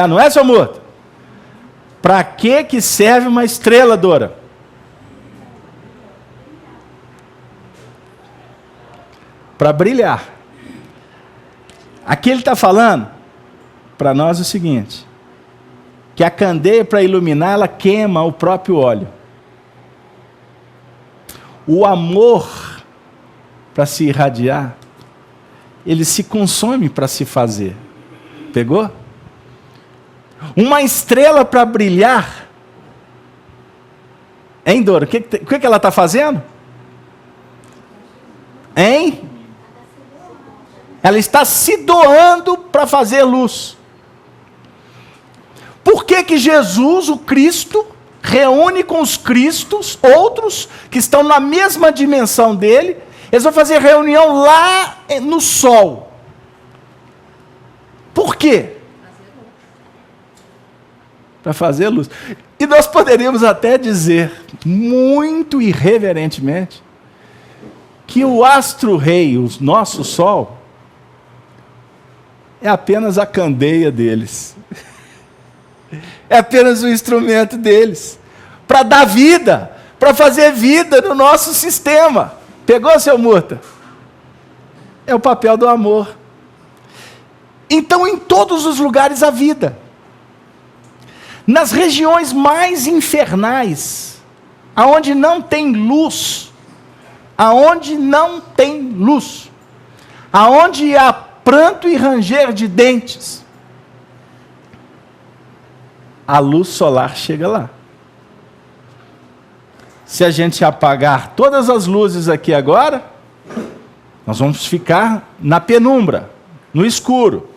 Não é, seu morto? Para que serve uma estrela, Dora? Para brilhar. Aqui ele está falando para nós o seguinte: que a candeia, para iluminar, ela queima o próprio óleo. O amor, para se irradiar, ele se consome para se fazer. Pegou? Uma estrela para brilhar, hein, Dora? O que ela está fazendo? Hein? Ela está se doando para fazer luz. Por que Jesus, o Cristo, reúne com os Cristos, outros que estão na mesma dimensão dele? Eles vão fazer reunião lá no sol. Por quê? Para fazer luz. E nós poderíamos até dizer, muito irreverentemente, que o astro-rei, o nosso sol, é apenas a candeia deles. É apenas um instrumento deles. Para dar vida, para fazer vida no nosso sistema. Pegou, seu Murta? É o papel do amor. Então, em todos os lugares há vida. Nas regiões mais infernais, aonde não tem luz, aonde há pranto e ranger de dentes, a luz solar chega lá. Se a gente apagar todas as luzes aqui agora, nós vamos ficar na penumbra, no escuro.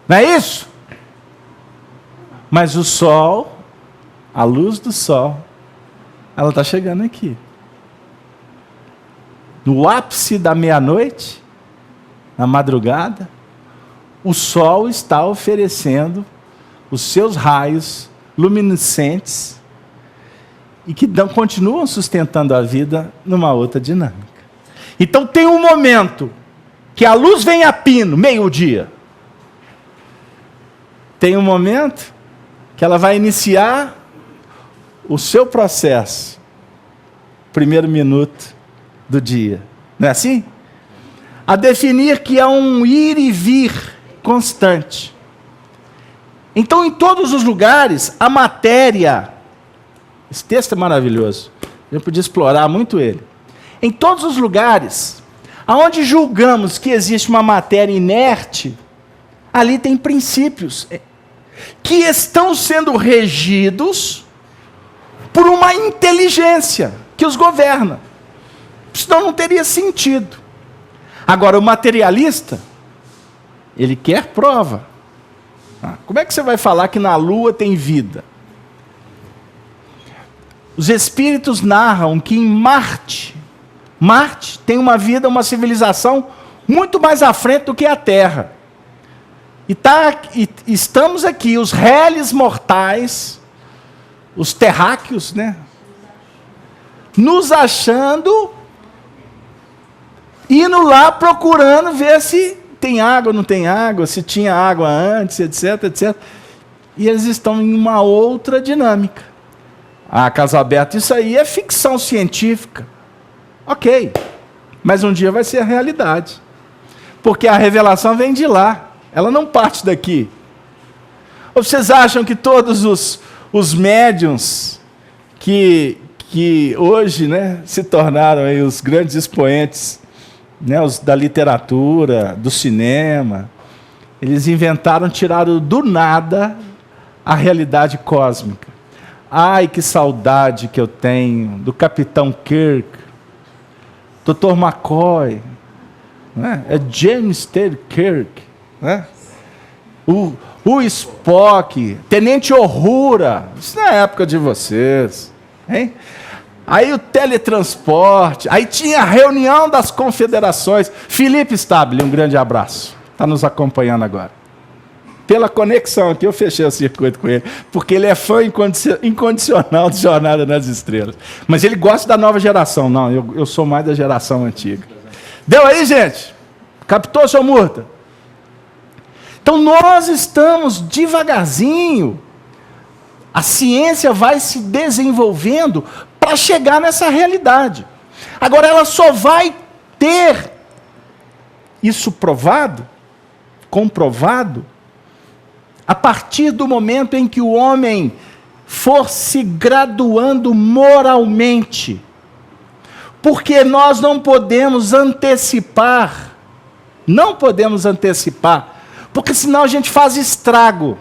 Não é isso? Mas o sol, a luz do sol, ela está chegando aqui. No ápice da meia-noite, na madrugada, o sol está oferecendo os seus raios luminescentes e que continuam sustentando a vida numa outra dinâmica. Então tem um momento que a luz vem a pino, meio-dia. Tem um momento que ela vai iniciar o seu processo, primeiro minuto do dia. Não é assim? A definir que é um ir e vir constante. Então, em todos os lugares, a matéria... Esse texto é maravilhoso. Eu podia explorar muito ele. Em todos os lugares, aonde julgamos que existe uma matéria inerte, ali tem princípios que estão sendo regidos por uma inteligência que os governa. Senão não teria sentido. Agora, o materialista, ele quer prova. Como é que você vai falar que na Lua tem vida? Os espíritos narram que em Marte tem uma vida, uma civilização muito mais à frente do que a Terra. E estamos aqui, os réis mortais, os terráqueos, né? Nos achando, indo lá procurando ver se tem água, não tem água, se tinha água antes, etc, etc. E eles estão em uma outra dinâmica. Caso aberto, isso aí é ficção científica. Ok, mas um dia vai ser a realidade. Porque a revelação vem de lá, ela não parte daqui. Ou vocês acham que todos os médiuns que hoje, né, se tornaram aí os grandes expoentes, né, os da literatura, do cinema, eles tiraram do nada a realidade cósmica. Ai, que saudade que eu tenho do Capitão Kirk, Dr. McCoy, né? É James T. Kirk, né? O Spock, Tenente Uhura, isso na época de vocês, hein? Aí o teletransporte, aí tinha a reunião das confederações. Felipe Stabile, um grande abraço, está nos acompanhando agora. Pela conexão aqui, eu fechei o circuito com ele, porque ele é fã incondicional de Jornada nas Estrelas. Mas ele gosta da nova geração. Não, eu sou mais da geração antiga. Deu aí, gente? Captou, seu Murta? Então nós estamos devagarzinho, a ciência vai se desenvolvendo para chegar nessa realidade. Agora, ela só vai ter isso provado, comprovado, a partir do momento em que o homem for se graduando moralmente. Porque nós não podemos antecipar, porque senão a gente faz estrago.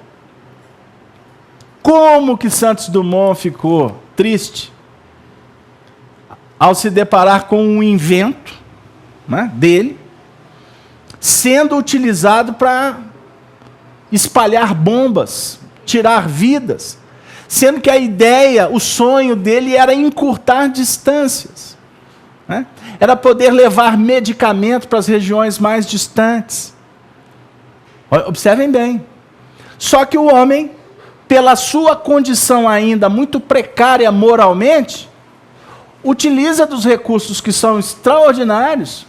Como que Santos Dumont ficou triste ao se deparar com um invento, né, dele, sendo utilizado para espalhar bombas, tirar vidas, sendo que a ideia, o sonho dele era encurtar distâncias, né? Era poder levar medicamento para as regiões mais distantes. Observem bem. Só que o homem, pela sua condição ainda muito precária moralmente, utiliza dos recursos que são extraordinários,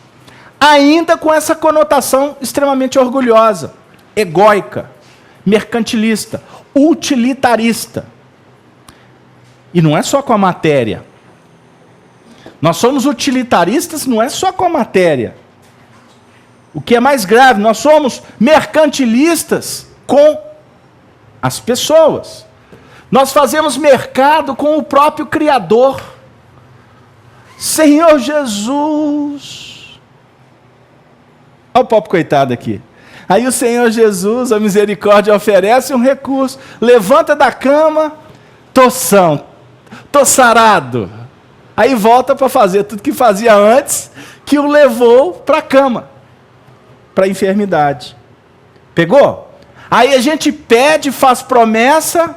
ainda com essa conotação extremamente orgulhosa, egóica, mercantilista, utilitarista. E não é só com a matéria. Nós somos utilitaristas, não é só com a matéria. O que é mais grave, nós somos mercantilistas com as pessoas. Nós fazemos mercado com o próprio Criador. Senhor Jesus. Olha o pobre coitado aqui. Aí o Senhor Jesus, a misericórdia, oferece um recurso. Levanta da cama, tô são, tô sarado. Aí volta para fazer tudo que fazia antes, que o levou para a cama, para a enfermidade. Pegou? Aí a gente pede, faz promessa.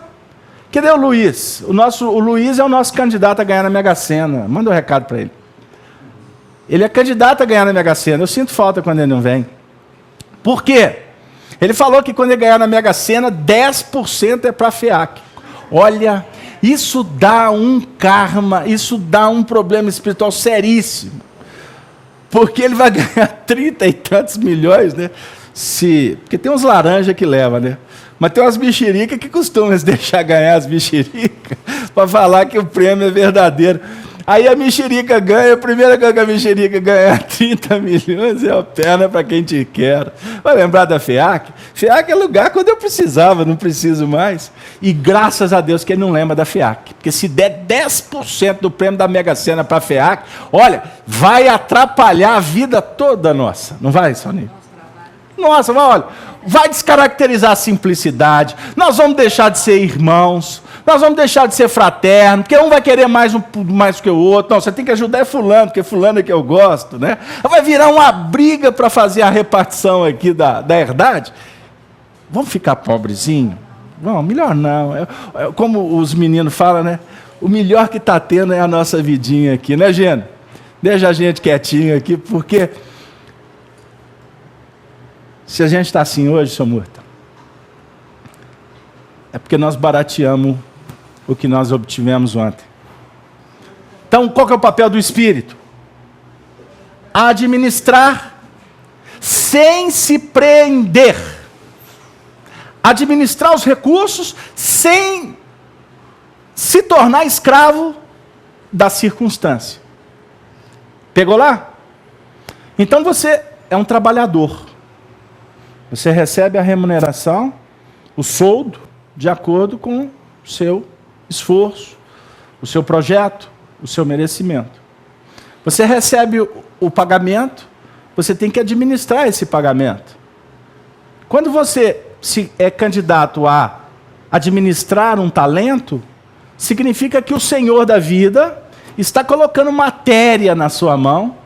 Cadê o Luiz? O Luiz é o nosso candidato a ganhar na Mega Sena. Manda um recado para ele. Ele é candidato a ganhar na Mega Sena. Eu sinto falta quando ele não vem. Por quê? Ele falou que quando ele ganhar na Mega Sena, 10% é para a FEAC. Olha, isso dá um karma, isso dá um problema espiritual seríssimo. Porque ele vai ganhar 30 e tantos milhões, né? Porque tem uns laranjas que leva, né? Mas tem umas mexericas que costumam deixar ganhar as mexericas para falar que o prêmio é verdadeiro. Aí a mexerica ganha, a primeira coisa que a mexerica ganhar 30 milhões é a perna para quem te quer. Vai lembrar da FEAC? FEAC é lugar quando eu precisava, não preciso mais. E graças a Deus que ele não lembra da FEAC. Porque se der 10% do prêmio da Mega Sena para a FEAC, olha, vai atrapalhar a vida toda nossa. Não vai, Soninho? Nossa, olha, vai descaracterizar a simplicidade. Nós vamos deixar de ser irmãos. Nós vamos deixar de ser fraterno, porque um vai querer mais que o outro. Não, você tem que ajudar fulano, porque fulano é que eu gosto, né? Vai virar uma briga para fazer a repartição aqui da herdade. Vamos ficar pobrezinho? Não, melhor não. Como os meninos falam, né? O melhor que está tendo é a nossa vidinha aqui, né, Gênio? Deixa a gente quietinho aqui, porque se a gente está assim hoje, seu Murta, é porque nós barateamos o que nós obtivemos ontem. Então, qual que é o papel do Espírito? Administrar sem se prender. Administrar os recursos sem se tornar escravo da circunstância. Pegou lá? Então você é um trabalhador. Você recebe a remuneração, o soldo, de acordo com o seu esforço, o seu projeto, o seu merecimento. Você recebe o pagamento, você tem que administrar esse pagamento. Quando você é candidato a administrar um talento, significa que o Senhor da vida está colocando matéria na sua mão,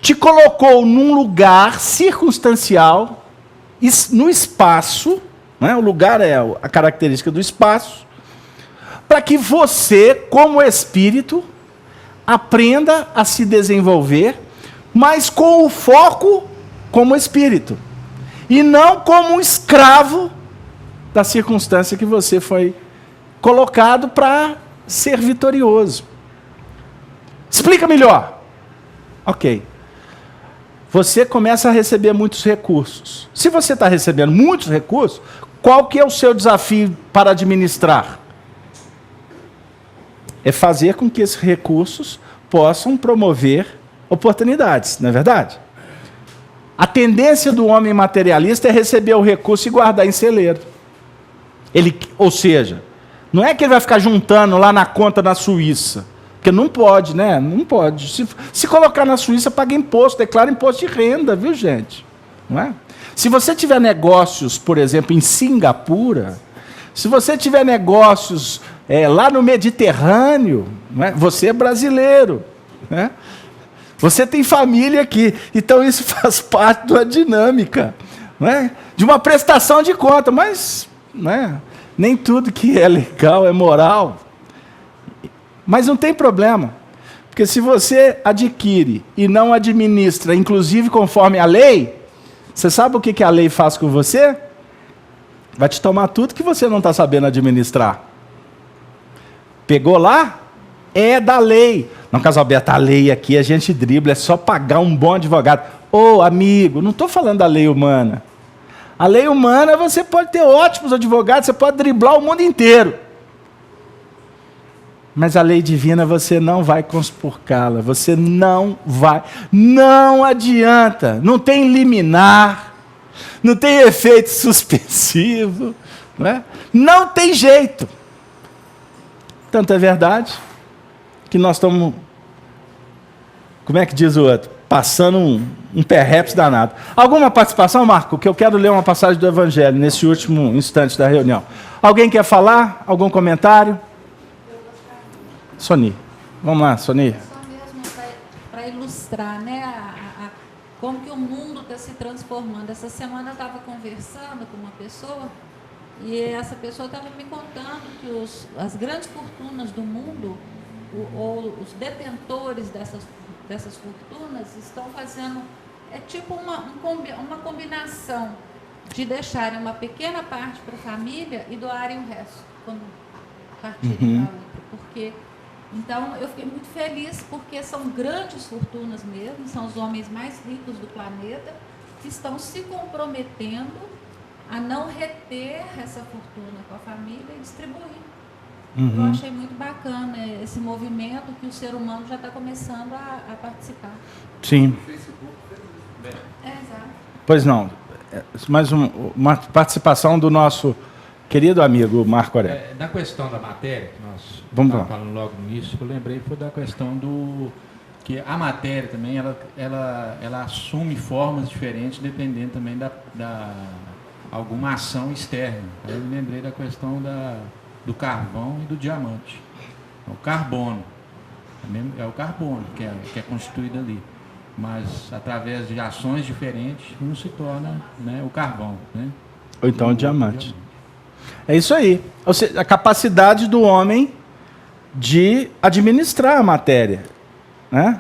te colocou num lugar circunstancial, no espaço, né? O lugar é a característica do espaço, para que você, como espírito, aprenda a se desenvolver, mas com o foco como espírito, e não como um escravo da circunstância que você foi colocado para ser vitorioso. Explica melhor. Ok. Você começa a receber muitos recursos. Se você está recebendo muitos recursos, qual que é o seu desafio para administrar? É fazer com que esses recursos possam promover oportunidades, não é verdade? A tendência do homem materialista é receber o recurso e guardar em celeiro. Ou seja, não é que ele vai ficar juntando lá na conta na Suíça, porque não pode, né? Não pode. Se colocar na Suíça, paga imposto, declara imposto de renda, viu, gente? Não é? Se você tiver negócios, por exemplo, em Singapura, se você tiver negócios lá no Mediterrâneo, não é? Você é brasileiro, né? Você tem família aqui, então isso faz parte de uma dinâmica, não é? De uma prestação de conta, mas né? Nem tudo que é legal é moral. Mas não tem problema, porque se você adquire e não administra, inclusive conforme a lei, você sabe o que a lei faz com você? Vai te tomar tudo que você não está sabendo administrar. Pegou lá? É da lei. Não, Casalberto, a lei aqui a gente dribla, é só pagar um bom advogado. Ô, amigo, não estou falando da lei humana. A lei humana, você pode ter ótimos advogados, você pode driblar o mundo inteiro. Mas a lei divina você não vai conspurcá-la, você não vai. Não adianta, não tem liminar, não tem efeito suspensivo, não tem jeito. Tanto é verdade que nós estamos, como é que diz o outro? Passando um perreps danado. Alguma participação, Marco? Que eu quero ler uma passagem do Evangelho nesse último instante da reunião. Alguém quer falar? Algum comentário? Soni. Vamos lá, Soni. Só mesmo para ilustrar, né, como que o mundo está se transformando. Essa semana eu estava conversando com uma pessoa e essa pessoa estava me contando que as grandes fortunas do mundo, ou os detentores dessas fortunas, estão fazendo, tipo uma combinação de deixarem uma pequena parte para a família e doarem o resto, quando partirem para outra. Porque, então, eu fiquei muito feliz, porque são grandes fortunas mesmo, são os homens mais ricos do planeta, que estão se comprometendo a não reter essa fortuna com a família e distribuir. Eu achei muito bacana esse movimento que o ser humano já está começando a participar. Sim. Exato. Pois não. Mais uma participação do nosso querido amigo Marco Aurélio. Da questão da matéria, que nós estávamos falando logo no início, que eu lembrei foi da questão que a matéria também, ela assume formas diferentes dependendo também da alguma ação externa. Aí eu me lembrei da questão do carvão e do diamante. O carbono. É o carbono que é constituído ali. Mas através de ações diferentes não se torna, né, o carvão. Né? Ou então o diamante. É isso aí. Ou seja, a capacidade do homem de administrar a matéria, né?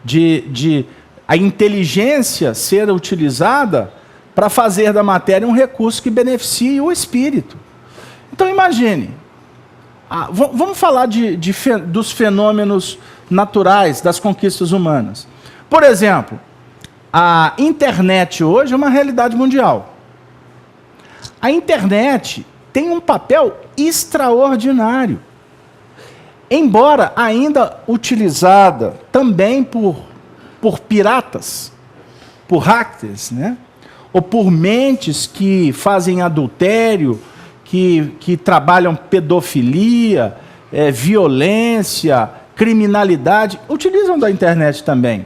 De a inteligência ser utilizada para fazer da matéria um recurso que beneficie o espírito. Então imagine, vamos falar dos fenômenos naturais das conquistas humanas. Por exemplo, a internet hoje é uma realidade mundial. A internet tem um papel extraordinário. Embora ainda utilizada também por piratas, por hackers, né? Ou por mentes que fazem adultério, que trabalham pedofilia, violência, criminalidade, utilizam da internet também.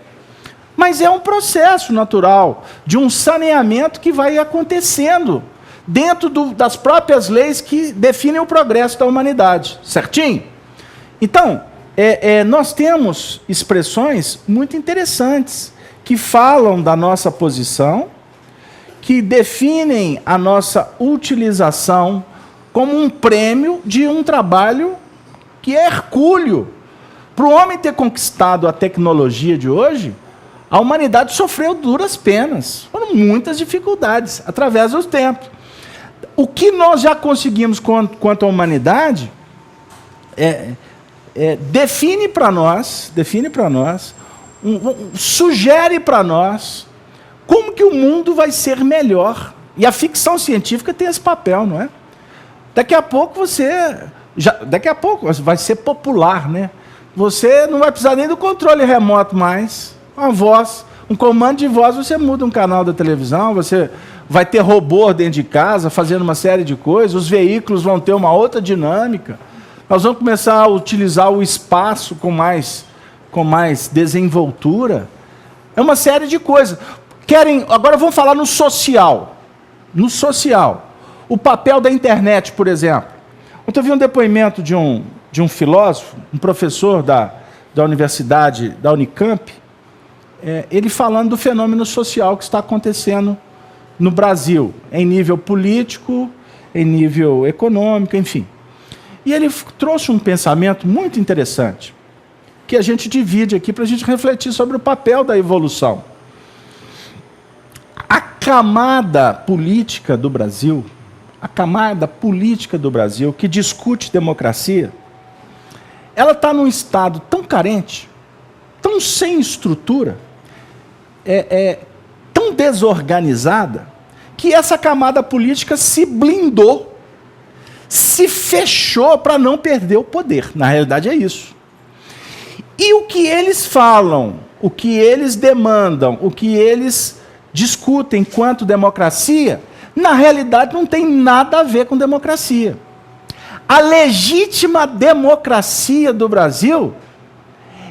Mas é um processo natural de um saneamento que vai acontecendo dentro das próprias leis que definem o progresso da humanidade. Certinho? Então, nós temos expressões muito interessantes que falam da nossa posição, que definem a nossa utilização como um prêmio de um trabalho que é hercúleo. Para o homem ter conquistado a tecnologia de hoje, a humanidade sofreu duras penas. Foram muitas dificuldades através dos tempos. O que nós já conseguimos quanto à humanidade define para nós, sugere para nós como que o mundo vai ser melhor. E a ficção científica tem esse papel, não é? Daqui a pouco vai ser popular, né? Você não vai precisar nem do controle remoto mais. Uma voz, um comando de voz, você muda um canal da televisão, você vai ter robô dentro de casa fazendo uma série de coisas, os veículos vão ter uma outra dinâmica. Nós vamos começar a utilizar o espaço com mais desenvoltura. É uma série de coisas. Agora vamos falar no social. No social. O papel da internet, por exemplo. Ontem eu vi um depoimento de um filósofo, um professor da universidade, da Unicamp, ele falando do fenômeno social que está acontecendo no Brasil, em nível político, em nível econômico, enfim. E ele trouxe um pensamento muito interessante, que a gente divide aqui para a gente refletir sobre o papel da evolução. A camada política do Brasil, que discute democracia, ela está num estado tão carente, tão sem estrutura, tão desorganizada, que essa camada política se blindou, se fechou para não perder o poder. Na realidade é isso. E o que eles falam, o que eles demandam, o que eles discutem quanto democracia, na realidade não tem nada a ver com democracia. A legítima democracia do Brasil,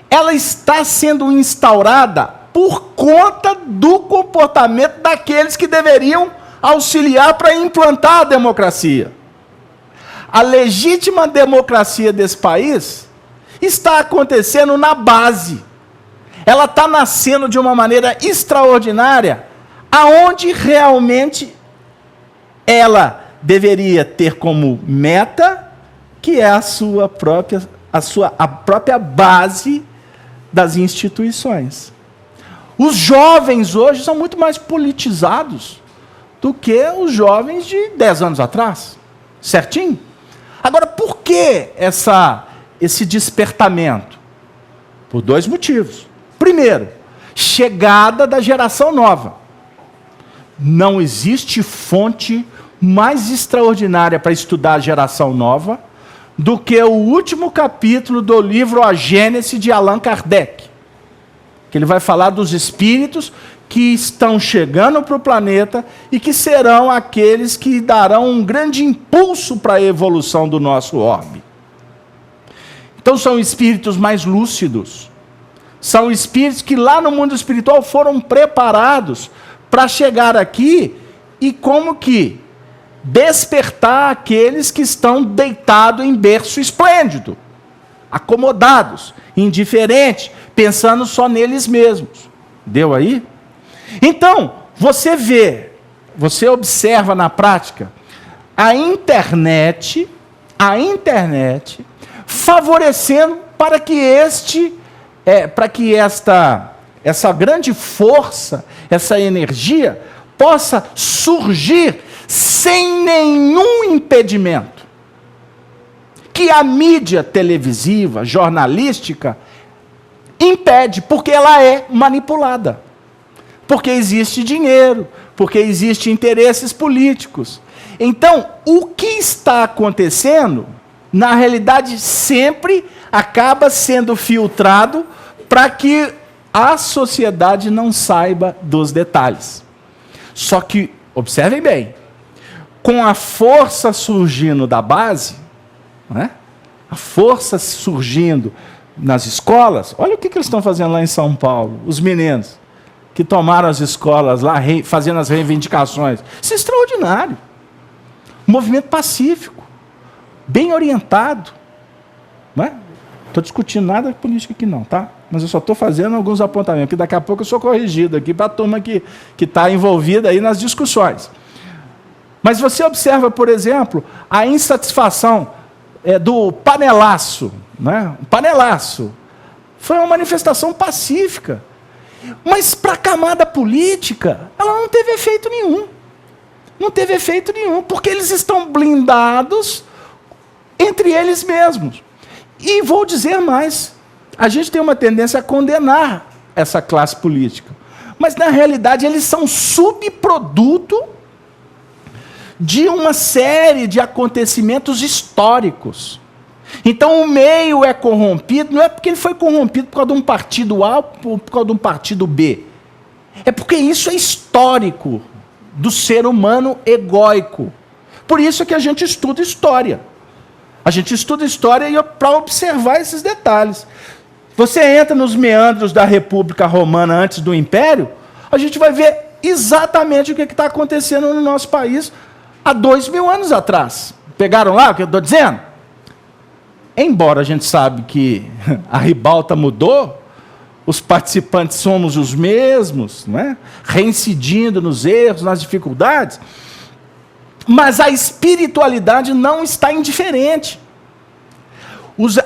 ela está sendo instaurada por conta do comportamento daqueles que deveriam auxiliar para implantar a democracia. A legítima democracia desse país está acontecendo na base. Ela está nascendo de uma maneira extraordinária, aonde realmente ela deveria ter como meta, que é a própria base das instituições. Os jovens hoje são muito mais politizados do que os jovens de 10 anos atrás. Certinho? Agora, por que esse despertamento? Por 2 motivos. Primeiro, chegada da geração nova. Não existe fonte mais extraordinária para estudar a geração nova do que o último capítulo do livro A Gênese de Allan Kardec, que ele vai falar dos espíritos que estão chegando para o planeta e que serão aqueles que darão um grande impulso para a evolução do nosso orbe. Então são espíritos mais lúcidos, são espíritos que lá no mundo espiritual foram preparados para chegar aqui e como que despertar aqueles que estão deitados em berço esplêndido, acomodados, indiferentes, pensando só neles mesmos. Deu aí? Então, você vê você observa na prática a internet favorecendo para que essa grande força, essa energia possa surgir sem nenhum impedimento. Que a mídia televisiva, jornalística, impede, porque ela é manipulada. Porque existe dinheiro, porque existem interesses políticos. Então, o que está acontecendo, na realidade, sempre acaba sendo filtrado para que a sociedade não saiba dos detalhes. Só que, observem bem, com a força surgindo da base, né? A força surgindo nas escolas, olha o que eles estão fazendo lá em São Paulo, os meninos que tomaram as escolas lá, fazendo as reivindicações. Isso é extraordinário. Movimento pacífico, bem orientado. Não estou discutindo nada de política aqui não, tá? Mas eu só estou fazendo alguns apontamentos, porque daqui a pouco eu sou corrigido aqui para a turma que está envolvida aí nas discussões. Mas você observa, por exemplo, a insatisfação do panelaço. Né? O panelaço foi uma manifestação pacífica. Mas para a camada política, ela não teve efeito nenhum. Não teve efeito nenhum, porque eles estão blindados entre eles mesmos. E vou dizer mais, a gente tem uma tendência a condenar essa classe política. Mas, na realidade, eles são subproduto de uma série de acontecimentos históricos. Então, o meio é corrompido, não é porque ele foi corrompido por causa de um partido A ou por causa de um partido B. É porque isso é histórico do ser humano egóico. Por isso é que a gente estuda história. A gente estuda história para observar esses detalhes. Você entra nos meandros da República Romana antes do Império, a gente vai ver exatamente o que está acontecendo no nosso país há 2000 anos atrás. Pegaram lá o que eu estou dizendo? Embora a gente sabe que a ribalta mudou, os participantes somos os mesmos, não é? Reincidindo nos erros, nas dificuldades, mas a espiritualidade não está indiferente.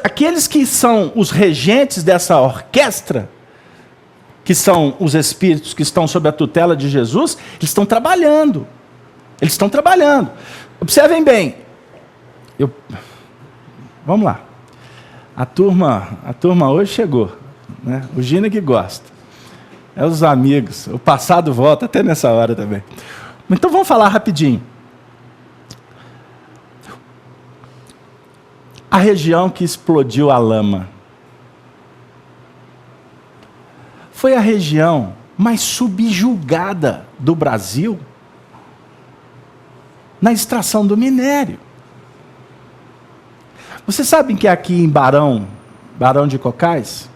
Aqueles que são os regentes dessa orquestra, que são os espíritos que estão sob a tutela de Jesus, eles estão trabalhando. Eles estão trabalhando. Observem bem. Vamos lá. A turma hoje chegou. Né? O Gina que gosta. É os amigos. O passado volta até nessa hora também. Então vamos falar rapidinho. A região que explodiu a lama foi a região mais subjugada do Brasil na extração do minério. Vocês sabem que aqui em Barão de Cocais,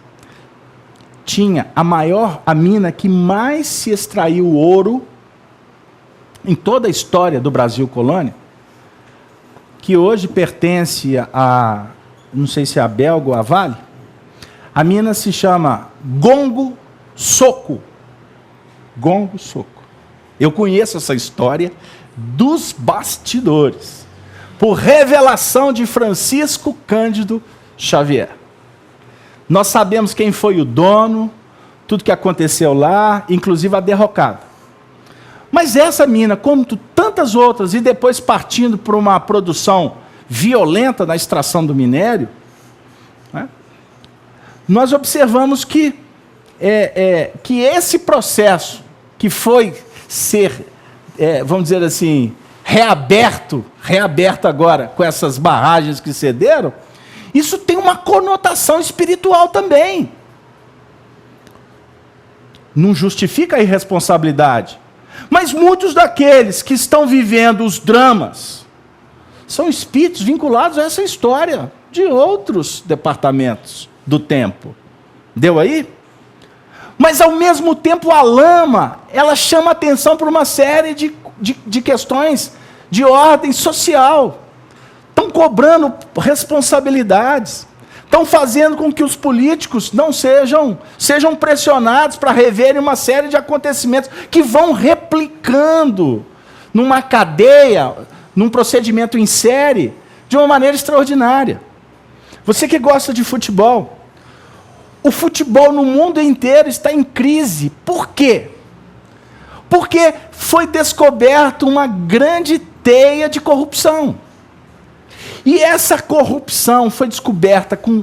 tinha a mina que mais se extraiu ouro em toda a história do Brasil colônia, que hoje pertence a, não sei se é a Belga ou a Vale. A mina se chama Gongo Soco. Gongo Soco. Eu conheço essa história dos bastidores, por revelação de Francisco Cândido Xavier. Nós sabemos quem foi o dono, tudo que aconteceu lá, inclusive a derrocada. Mas essa mina, como tantas outras, e depois partindo para uma produção violenta na extração do minério, né, nós observamos que esse processo que foi ser, vamos dizer assim, reaberto agora com essas barragens que cederam, isso tem uma conotação espiritual também. Não justifica a irresponsabilidade. Mas muitos daqueles que estão vivendo os dramas são espíritos vinculados a essa história de outros departamentos do tempo. Deu aí? Mas, ao mesmo tempo, a lama, ela chama atenção para uma série de questões de ordem social. Estão cobrando responsabilidades. Estão fazendo com que os políticos não sejam pressionados para reverem uma série de acontecimentos que vão replicando numa cadeia, num procedimento em série, de uma maneira extraordinária. Você que gosta de futebol, o futebol no mundo inteiro está em crise. Por quê? Porque foi descoberto uma grande teia de corrupção. E essa corrupção foi descoberta com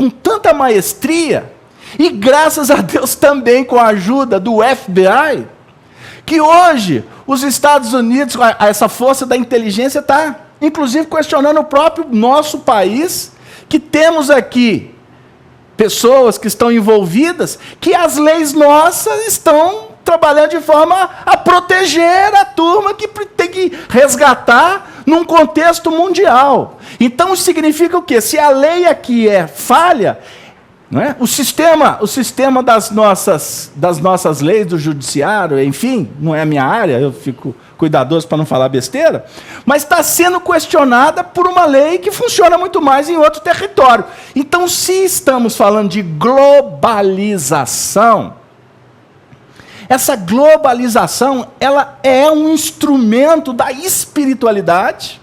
tanta maestria, e graças a Deus também com a ajuda do FBI, que hoje os Estados Unidos, essa força da inteligência, está inclusive questionando o próprio nosso país, que temos aqui pessoas que estão envolvidas, que as leis nossas estão trabalhando de forma a proteger a turma que tem que resgatar num contexto mundial. Então, isso significa o quê? Se a lei aqui é falha, não é? O sistema das nossas leis, do judiciário, enfim, não é a minha área, eu fico cuidadoso para não falar besteira, mas está sendo questionada por uma lei que funciona muito mais em outro território. Então, se estamos falando de globalização, essa globalização, ela é um instrumento da espiritualidade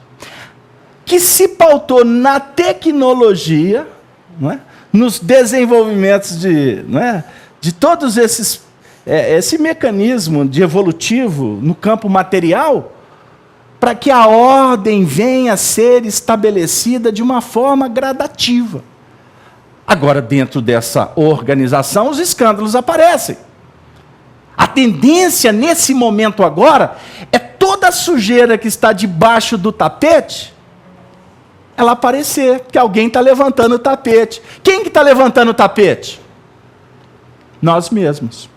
que se pautou na tecnologia, não é? Nos desenvolvimentos de todos esse mecanismo de evolutivo no campo material, para que a ordem venha a ser estabelecida de uma forma gradativa. Agora, dentro dessa organização, os escândalos aparecem. A tendência nesse momento agora é toda a sujeira que está debaixo do tapete, ela aparecer, que alguém está levantando o tapete. Quem que está levantando o tapete? Nós mesmos.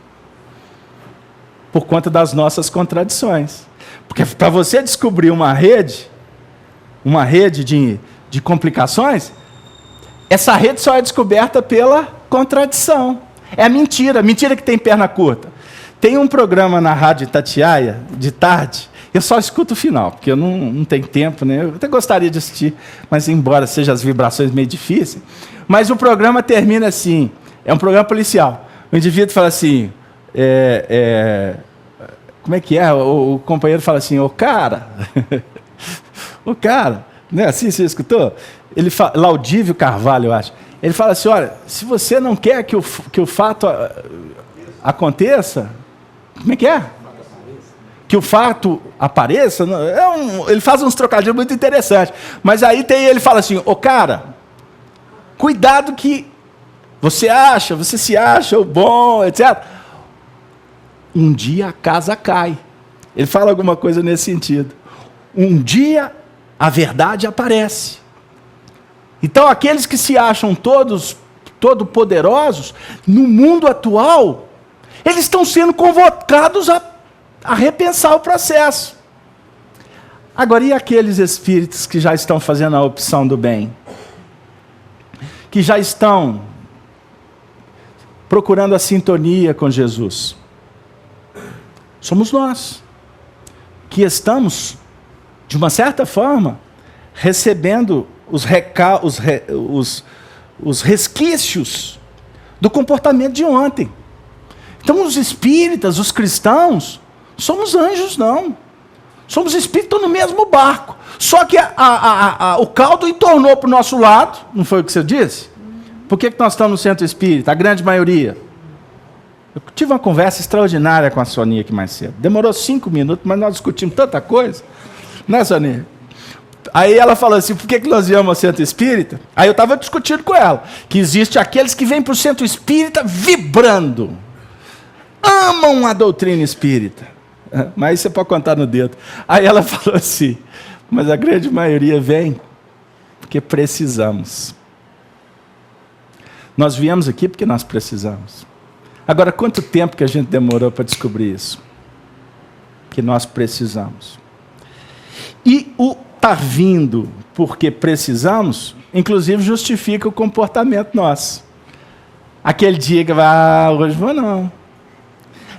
Por conta das nossas contradições. Porque para você descobrir uma rede de complicações, essa rede só é descoberta pela contradição. É a mentira que tem perna curta. Tem um programa na Rádio Itatiaia, de tarde, eu só escuto o final, porque eu não tenho tempo, né? Eu até gostaria de assistir, mas embora sejam as vibrações meio difíceis. Mas o programa termina assim, é um programa policial. O indivíduo fala assim, como é que é? O companheiro fala assim, ô cara, né? Assim, você escutou? Ele fala, Laudívio Carvalho, eu acho. Ele fala assim, olha, se você não quer que o fato aconteça, como é que é? Que o fato apareça, ele faz uns trocadilhos muito interessantes. Mas aí ele fala assim, ô cara, cuidado que você se acha o bom, etc. Um dia a casa cai. Ele fala alguma coisa nesse sentido. Um dia a verdade aparece. Então aqueles que se acham todo-poderosos, no mundo atual, eles estão sendo convocados a repensar o processo. Agora, e aqueles espíritos que já estão fazendo a opção do bem? Que já estão procurando a sintonia com Jesus? Somos nós, que estamos, de uma certa forma, recebendo os resquícios do comportamento de ontem. Então, os espíritas, os cristãos, somos anjos, não. Somos espíritos, estão no mesmo barco. Só que o caldo entornou para o nosso lado, não foi o que você disse? Por que nós estamos no centro espírita, a grande maioria? Eu tive uma conversa extraordinária com a Soninha aqui mais cedo. Demorou 5 minutos, mas nós discutimos tanta coisa. Né, Soninha? Aí ela falou assim, por que nós viemos ao centro espírita? Aí eu estava discutindo com ela, que existe aqueles que vêm para o centro espírita vibrando. Amam a doutrina espírita. Mas você pode contar no dedo. Aí ela falou assim, mas a grande maioria vem porque precisamos. Nós viemos aqui porque nós precisamos. Agora, quanto tempo que a gente demorou para descobrir isso? Que nós precisamos. E o estar vindo porque precisamos, inclusive justifica o comportamento nosso. Aquele dia que vai, hoje vou não.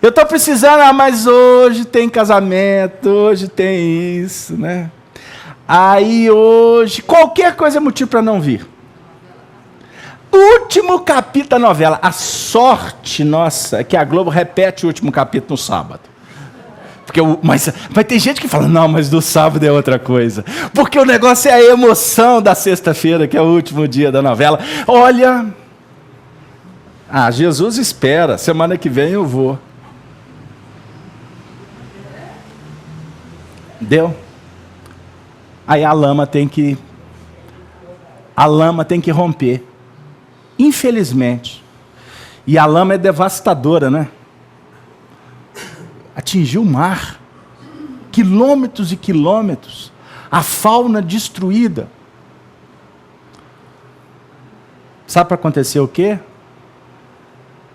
Eu estou precisando, mas hoje tem casamento, hoje tem isso, né? Aí hoje, qualquer coisa é motivo para não vir. Último capítulo da novela. A sorte nossa é que a Globo repete o último capítulo no sábado. Mas vai ter gente que fala, não, mas do sábado é outra coisa. Porque o negócio é a emoção da sexta-feira, que é o último dia da novela. Olha, Jesus espera, semana que vem eu vou. Deu? Aí a lama tem que romper. Infelizmente. E a lama é devastadora, né? Atingiu o mar. Quilômetros e quilômetros. A fauna destruída. Sabe para acontecer o quê?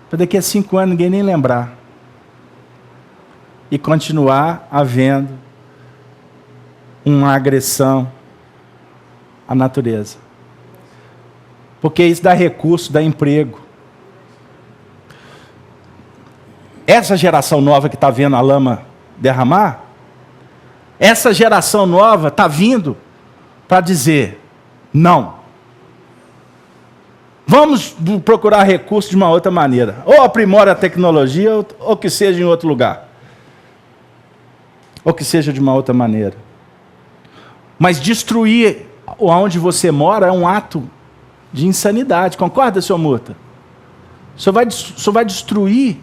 Para daqui a 5 anos ninguém nem lembrar. E continuar havendo uma agressão à natureza. Porque isso dá recurso, dá emprego. Essa geração nova que está vendo a lama derramar, essa geração nova está vindo para dizer, não. Vamos procurar recurso de uma outra maneira. Ou aprimora a tecnologia, ou que seja em outro lugar. Ou que seja de uma outra maneira. Mas destruir onde você mora é um ato de insanidade. Concorda, senhor Murta? O senhor vai destruir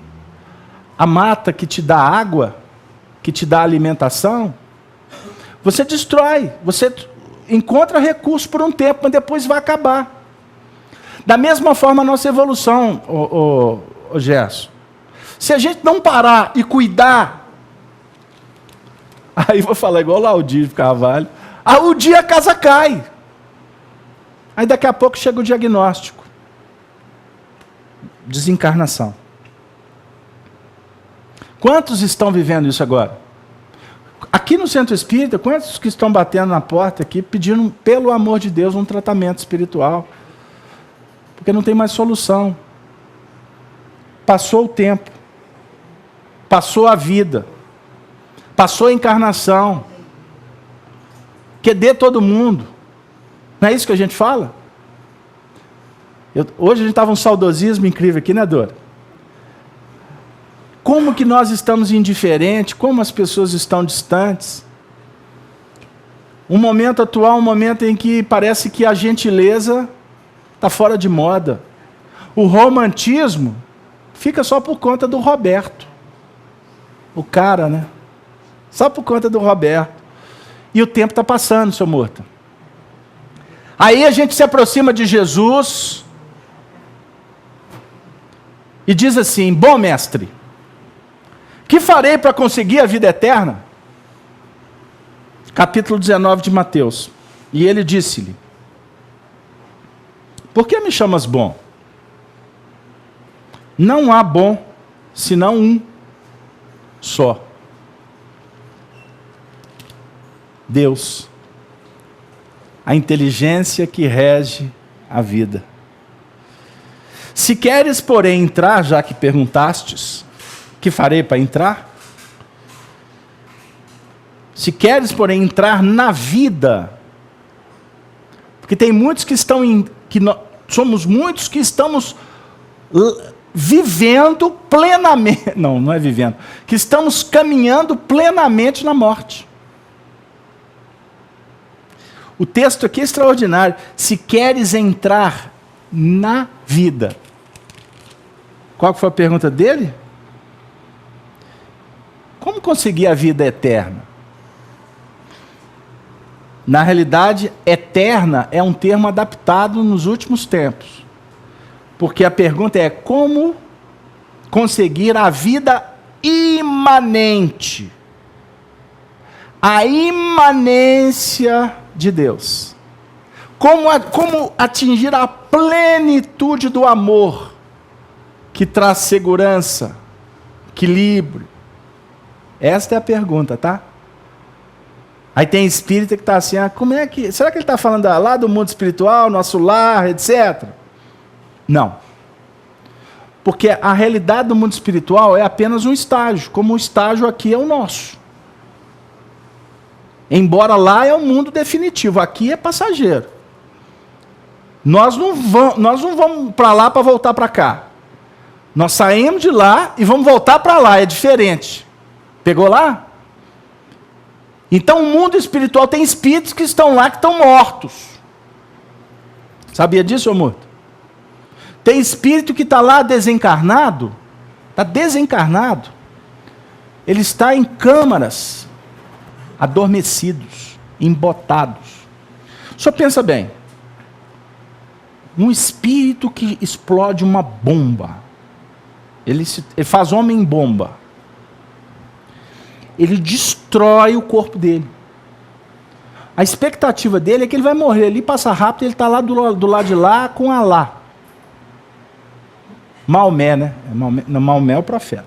a mata que te dá água, que te dá alimentação. Você destrói. Você encontra recurso por um tempo, mas depois vai acabar. Da mesma forma a nossa evolução, ô Gerson. Se a gente não parar e cuidar, aí vou falar igual o Laudir de Carvalho, o dia a casa cai. Aí daqui a pouco chega o diagnóstico. Desencarnação. Quantos estão vivendo isso agora? Aqui no Centro Espírita, quantos que estão batendo na porta aqui, pedindo, pelo amor de Deus, um tratamento espiritual? Porque não tem mais solução. Passou o tempo. Passou a vida. Passou a encarnação. Que dê todo mundo. Não é isso que a gente fala? Hoje a gente estava um saudosismo incrível aqui, né, Dora? Como que nós estamos indiferentes, como as pessoas estão distantes. Um momento atual, um momento em que parece que a gentileza está fora de moda. O romantismo fica só por conta do Roberto. O cara, né? Só por conta do Roberto. E o tempo está passando, seu Murta. Aí a gente se aproxima de Jesus e diz assim, bom mestre, que farei para conseguir a vida eterna? Capítulo 19 de Mateus. E ele disse-lhe, por que me chamas bom? Não há bom, senão um só. Deus. A inteligência que rege a vida. Se queres, porém, entrar, já que perguntastes, que farei para entrar? Se queres, porém, entrar na vida, porque tem muitos que estão somos muitos que estamos vivendo plenamente, não é vivendo, que estamos caminhando plenamente na morte. O texto aqui é extraordinário. Se queres entrar na vida. Qual foi a pergunta dele? Como conseguir a vida eterna? Na realidade, eterna é um termo adaptado nos últimos tempos. Porque a pergunta é como conseguir a vida imanente. A imanência de Deus. Como atingir a plenitude do amor que traz segurança, equilíbrio. Esta é a pergunta, tá? Aí tem espírita que está assim, como é que... Será que ele está falando lá do mundo espiritual, nosso lar, etc.? Não. Porque a realidade do mundo espiritual é apenas um estágio, como o estágio aqui é o nosso. Embora lá é o mundo definitivo, aqui é passageiro. Nós não vamos para lá para voltar para cá. Nós saímos de lá e vamos voltar para lá, é diferente. Pegou lá? Então o mundo espiritual tem espíritos que estão lá, que estão mortos. Sabia disso, amor? Tem espírito que está lá desencarnado, está desencarnado. Ele está em câmaras, adormecidos, embotados. Só pensa bem, um espírito que explode uma bomba, ele faz homem-bomba, ele destrói o corpo dele. A expectativa dele é que ele vai morrer ali, passa rápido, ele está lá do lado de lá com Alá. Maomé, né? Maomé é o profeta.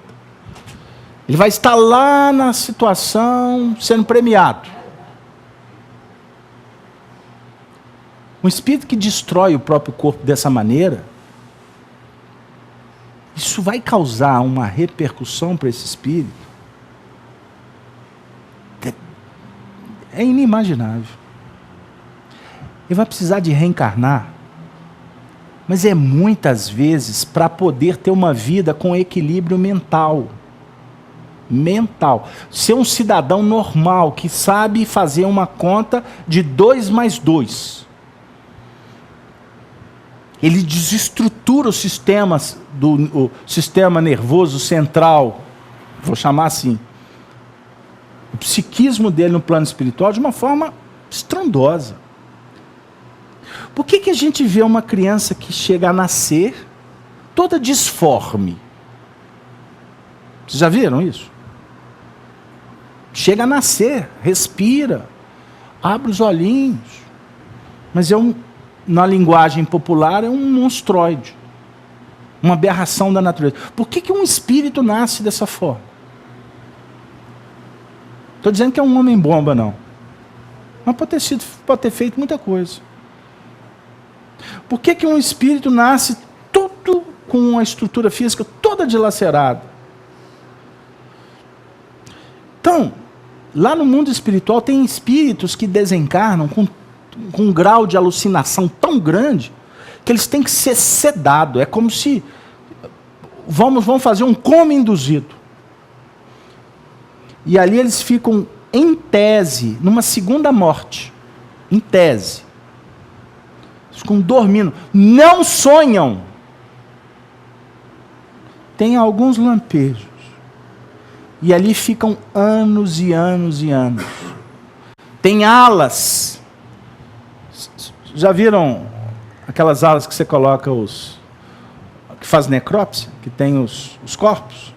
Ele vai estar lá na situação, sendo premiado. Um espírito que destrói o próprio corpo dessa maneira, isso vai causar uma repercussão para esse espírito. É inimaginável. Ele vai precisar de reencarnar, mas é muitas vezes para poder ter uma vida com equilíbrio mental. Mental. Ser um cidadão normal, que sabe fazer uma conta de 2 mais 2. Ele desestrutura os sistemas, o sistema nervoso central, vou chamar assim, o psiquismo dele no plano espiritual de uma forma estrondosa. Por que a gente vê uma criança que chega a nascer toda disforme? Vocês já viram isso? Chega a nascer, respira, abre os olhinhos, mas na linguagem popular é um monstróide, uma aberração da natureza. Por que um espírito nasce dessa forma? Estou dizendo que é um homem-bomba, não. Mas pode ter feito muita coisa. Por que um espírito nasce todo com uma estrutura física toda dilacerada? Então, lá no mundo espiritual tem espíritos que desencarnam com um grau de alucinação tão grande que eles têm que ser sedados. É como se vamos fazer um coma induzido. E ali eles ficam em tese, numa segunda morte. Em tese. Eles ficam dormindo. Não sonham. Tem alguns lampejos. E ali ficam anos e anos e anos. Tem alas. Já viram aquelas alas que você coloca que faz necrópsia, que tem os corpos?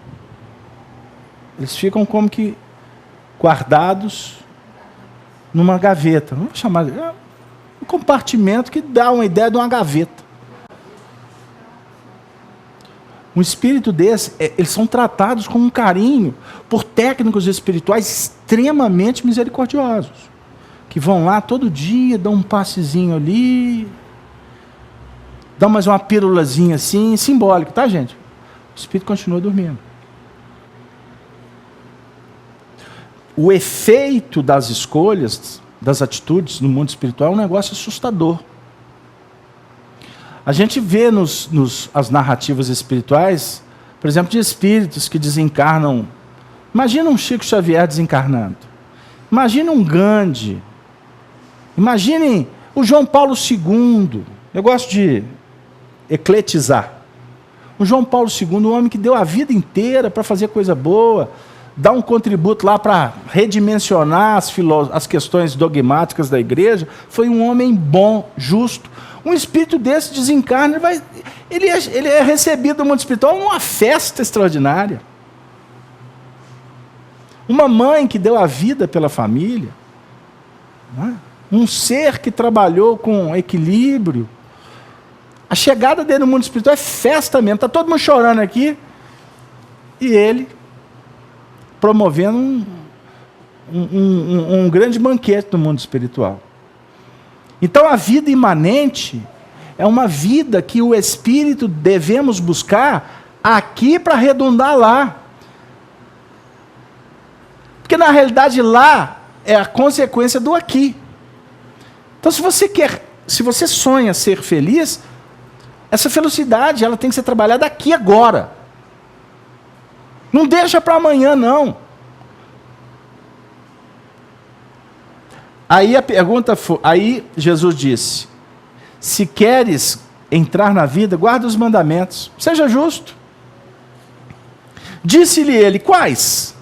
Eles ficam como que guardados numa gaveta. Vamos chamar de um compartimento que dá uma ideia de uma gaveta. Um espírito desse, eles são tratados com um carinho por técnicos espirituais extremamente misericordiosos, que vão lá todo dia, dão um passezinho ali, dão mais uma pílulazinha assim, simbólica, tá, gente? O espírito continua dormindo. O efeito das escolhas, das atitudes no mundo espiritual é um negócio assustador. A gente vê as narrativas espirituais, por exemplo, de espíritos que desencarnam. Imagina um Chico Xavier desencarnando. Imagina um Gandhi. Imaginem o João Paulo II. Eu gosto de ecletizar. O João Paulo II, um homem que deu a vida inteira para fazer coisa boa, dar um contributo lá para redimensionar as questões dogmáticas da igreja, foi um homem bom, justo. Um espírito desse desencarna, ele é recebido no mundo espiritual numa festa extraordinária. Uma mãe que deu a vida pela família, não é? Um ser que trabalhou com equilíbrio. A chegada dele no mundo espiritual é festa mesmo. Está todo mundo chorando aqui, e ele promovendo um grande banquete no mundo espiritual. Então a vida imanente é uma vida que o espírito devemos buscar aqui para redundar lá. Porque na realidade lá é a consequência do aqui. Então se você sonha ser feliz, essa felicidade ela tem que ser trabalhada aqui agora. Não deixa para amanhã, não. Aí a pergunta foi, aí Jesus disse: se queres entrar na vida, guarda os mandamentos, seja justo. Disse-lhe ele: quais?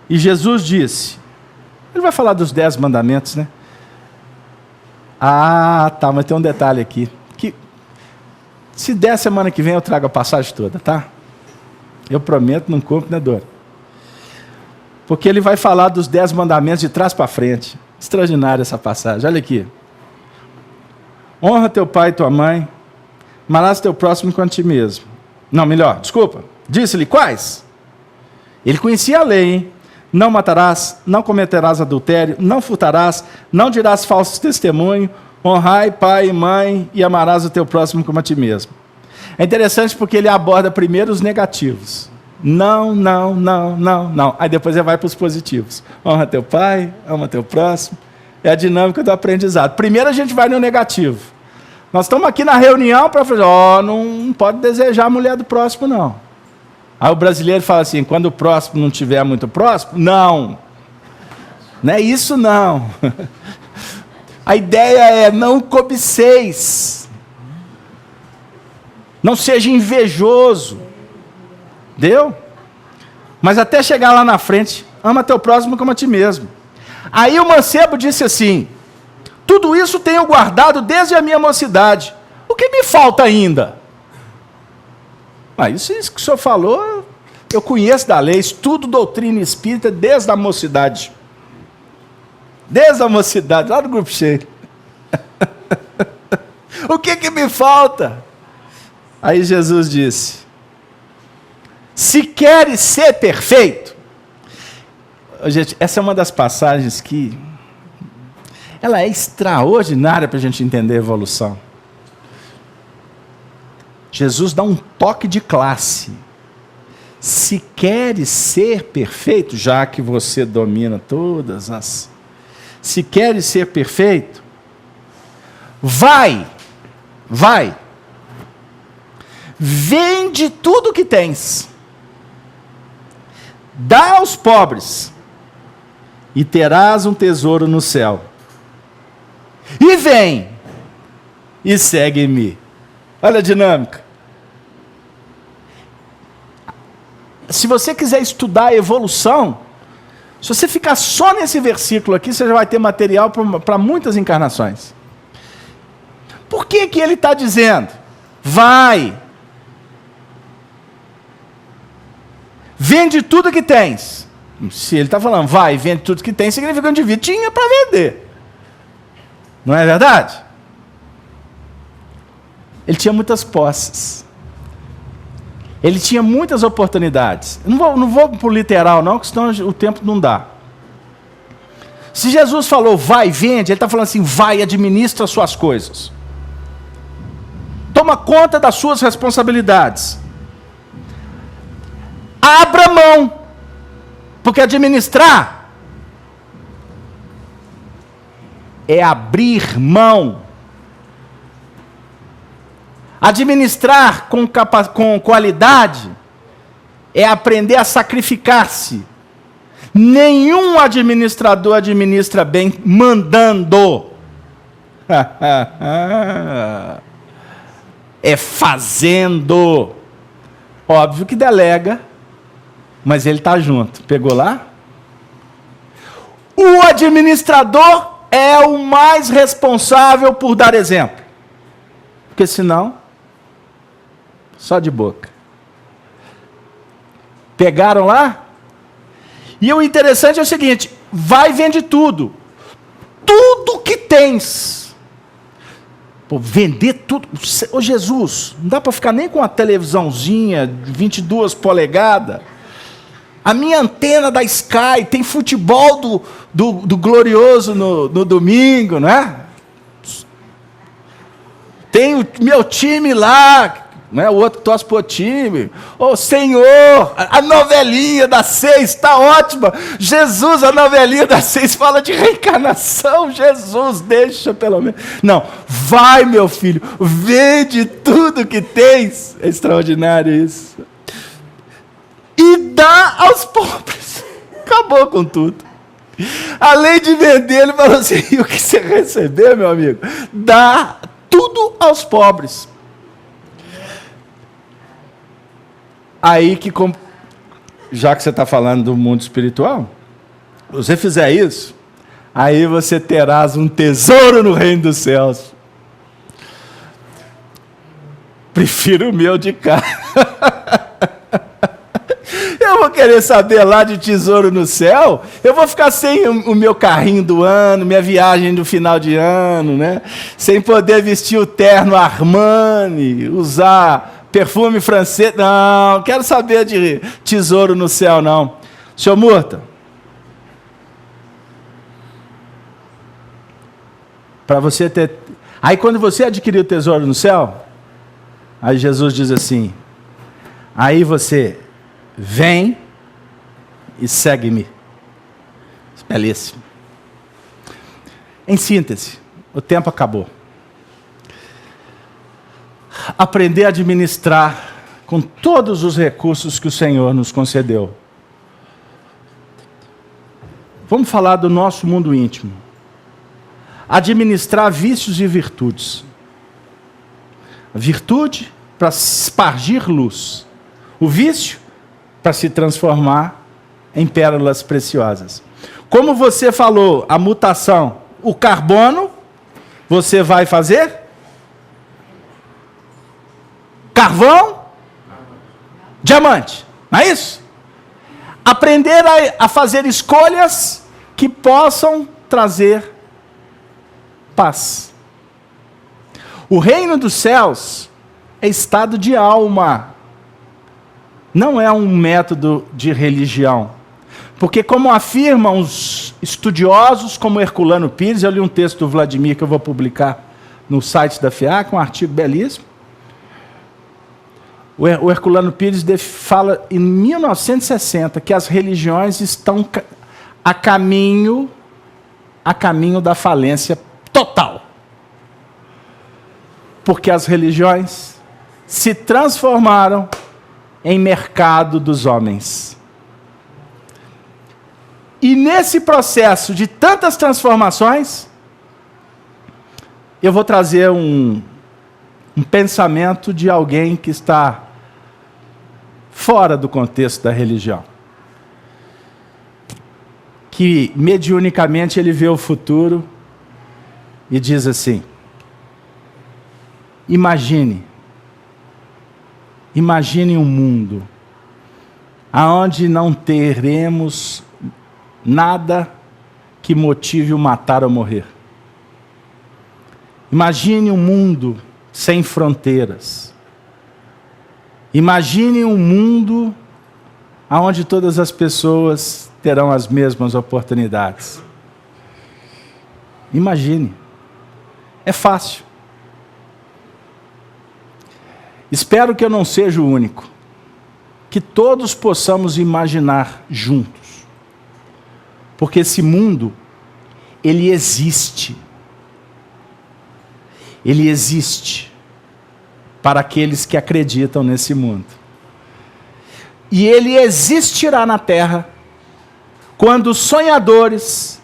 E Jesus disse, ele vai falar dos 10 mandamentos, né? Ah, tá, mas tem um detalhe aqui, que se der semana que vem eu trago a passagem toda, tá? Eu prometo, não compro, né, Dora? Porque ele vai falar dos 10 mandamentos de trás para frente. Extraordinária essa passagem, olha aqui. Honra teu pai e tua mãe, amarás teu próximo quanto a ti mesmo. Não, melhor, desculpa. Disse-lhe, quais? Ele conhecia a lei, hein? Não matarás, não cometerás adultério, não furtarás, não dirás falsos testemunhos, honrai pai e mãe e amarás o teu próximo como a ti mesmo. É interessante porque ele aborda primeiro os negativos. Não, não, não, não, não. Aí depois ele vai para os positivos. Honra teu pai, ama teu próximo. É a dinâmica do aprendizado. Primeiro a gente vai no negativo. Nós estamos aqui na reunião para falar, não pode desejar a mulher do próximo, não. Aí o brasileiro fala assim, quando o próximo não estiver muito próximo, não. Não é isso, não. A ideia é, não cobiceis. Não seja invejoso. Deu? Mas até chegar lá na frente, ama teu próximo como a ti mesmo. Aí o mancebo disse assim, tudo isso tenho guardado desde a minha mocidade. O que me falta ainda? Isso que o senhor falou, eu conheço da lei, estudo doutrina espírita desde a mocidade. Desde a mocidade, lá do grupo cheio. O que me falta? Aí Jesus disse, se queres ser perfeito, gente, essa é uma das passagens que ela é extraordinária para a gente entender a evolução. Jesus dá um toque de classe. Se queres ser perfeito, já que você domina todas as... Se queres ser perfeito, vai, vende tudo que tens, dá aos pobres, e terás um tesouro no céu. E vem, e segue-me. Olha a dinâmica. Se você quiser estudar a evolução, se você ficar só nesse versículo aqui, você já vai ter material para muitas encarnações. Por que ele está dizendo? Vai. Vende tudo que tens. Se ele está falando, vai, vende tudo que tens, significa que o indivíduo tinha para vender. Não é verdade? Ele tinha muitas posses. Ele tinha muitas oportunidades. Não vou para o literal não, porque senão o tempo não dá. Se Jesus falou, vai, vende, ele está falando assim, vai, administra as suas coisas. Toma conta das suas responsabilidades. Abra mão. Porque administrar é abrir mão. Administrar com qualidade é aprender a sacrificar-se. Nenhum administrador administra bem mandando. É fazendo. Óbvio que delega, mas ele está junto. Pegou lá? O administrador é o mais responsável por dar exemplo. Porque senão, só de boca. Pegaram lá? E o interessante é o seguinte, vai e vende tudo. Tudo que tens. Pô, vender tudo. Ô Jesus, não dá para ficar nem com uma televisãozinha de 22 polegadas. A minha antena da Sky tem futebol do Glorioso no domingo, não é? Tem o meu time lá, não é? O outro que torce para o time. Ô Senhor, a novelinha das 6 está ótima. Jesus, a novelinha das 6 fala de reencarnação. Jesus, deixa pelo menos. Não, vai meu filho, vende tudo que tens. É extraordinário isso. E dá aos pobres. Acabou com tudo. Além de vender, ele falou assim: e o que você receber, meu amigo, dá tudo aos pobres. Aí que, já que você está falando do mundo espiritual, se você fizer isso, aí você terás um tesouro no reino dos céus. Prefiro o meu de cá. Eu vou querer saber lá de tesouro no céu, eu vou ficar sem o meu carrinho do ano, minha viagem do final de ano, né? Sem poder vestir o terno Armani, usar perfume francês. Não, quero saber de tesouro no céu, não. Senhor Murta, para você ter... Aí quando você adquirir o tesouro no céu, aí Jesus diz assim, aí você... vem e segue-me. Belíssimo. Em síntese, o tempo acabou. Aprender a administrar com todos os recursos que o Senhor nos concedeu. Vamos falar do nosso mundo íntimo. Administrar vícios e virtudes. A virtude para espargir luz. O vício para se transformar em pérolas preciosas. Como você falou, a mutação, o carbono, você vai fazer? Carvão? Diamante. Não é isso? Aprender a fazer escolhas que possam trazer paz. O reino dos céus é estado de alma. Não é um método de religião. Porque como afirmam os estudiosos, como Herculano Pires, eu li um texto do Vladimir que eu vou publicar no site da FIAC, um artigo belíssimo. O Herculano Pires fala em 1960 que as religiões estão a caminho da falência total. Porque as religiões se transformaram em mercado dos homens. E nesse processo de tantas transformações, eu vou trazer um pensamento de alguém que está fora do contexto da religião. Que mediunicamente ele vê o futuro e diz assim: imagine um mundo aonde não teremos nada que motive o matar ou morrer. Imagine um mundo sem fronteiras. Imagine um mundo aonde todas as pessoas terão as mesmas oportunidades. Imagine. É fácil. Espero que eu não seja o único. Que todos possamos imaginar juntos. Porque esse mundo, ele existe. Ele existe para aqueles que acreditam nesse mundo. E ele existirá na terra quando os sonhadores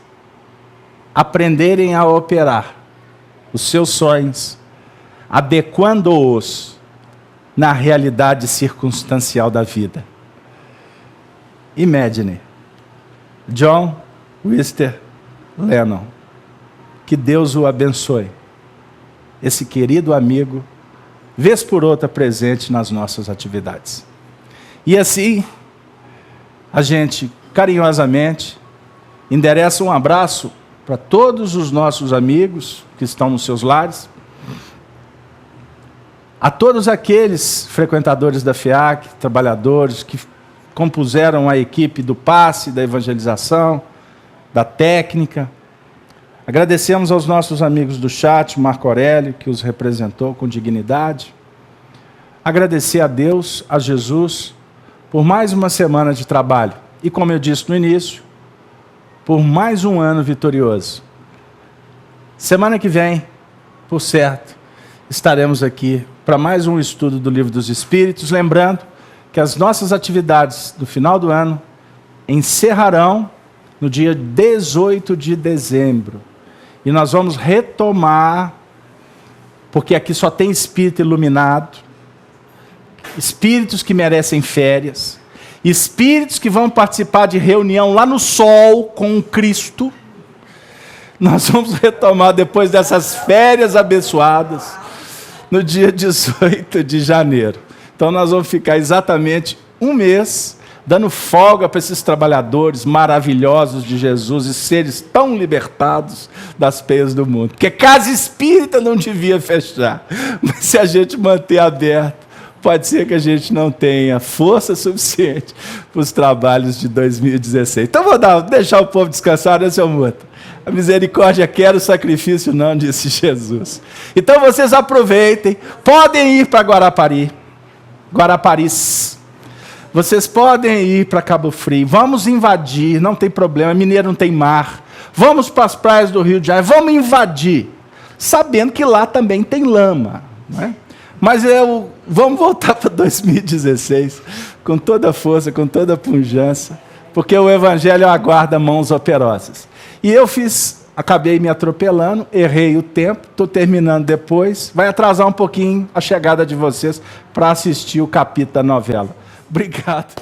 aprenderem a operar os seus sonhos, adequando-os na realidade circunstancial da vida. Imagine. John Wister Lennon. Que Deus o abençoe. Esse querido amigo, vez por outra presente nas nossas atividades. E assim, a gente carinhosamente endereça um abraço para todos os nossos amigos que estão nos seus lares, a todos aqueles frequentadores da FIAC, trabalhadores que compuseram a equipe do passe, da evangelização, da técnica. Agradecemos aos nossos amigos do chat, Marco Aurélio, que os representou com dignidade. Agradecer a Deus, a Jesus, por mais uma semana de trabalho. E como eu disse no início, por mais um ano vitorioso. Semana que vem, por certo, estaremos aqui para mais um estudo do Livro dos Espíritos, lembrando que as nossas atividades do final do ano encerrarão no dia 18 de dezembro. E nós vamos retomar, porque aqui só tem espírito iluminado, espíritos que merecem férias, espíritos que vão participar de reunião lá no sol com o Cristo. Nós vamos retomar depois dessas férias abençoadas, no dia 18 de janeiro. Então nós vamos ficar exatamente um mês, dando folga para esses trabalhadores maravilhosos de Jesus e seres tão libertados das peias do mundo. Porque casa espírita não devia fechar, mas se a gente manter aberto, pode ser que a gente não tenha força suficiente para os trabalhos de 2016. Então vou deixar o povo descansar, né, seu Muta? A misericórdia quer, o sacrifício não, disse Jesus. Então vocês aproveitem, podem ir para Guaraparis. Vocês podem ir para Cabo Frio, vamos invadir, não tem problema, Mineiro não tem mar. Vamos para as praias do Rio de Janeiro, vamos invadir, sabendo que lá também tem lama, não é? Mas vamos voltar para 2016, com toda a força, com toda a pujança, porque o Evangelho aguarda mãos operosas. E eu acabei me atropelando, errei o tempo, estou terminando depois, vai atrasar um pouquinho a chegada de vocês para assistir o capítulo da novela. Obrigado.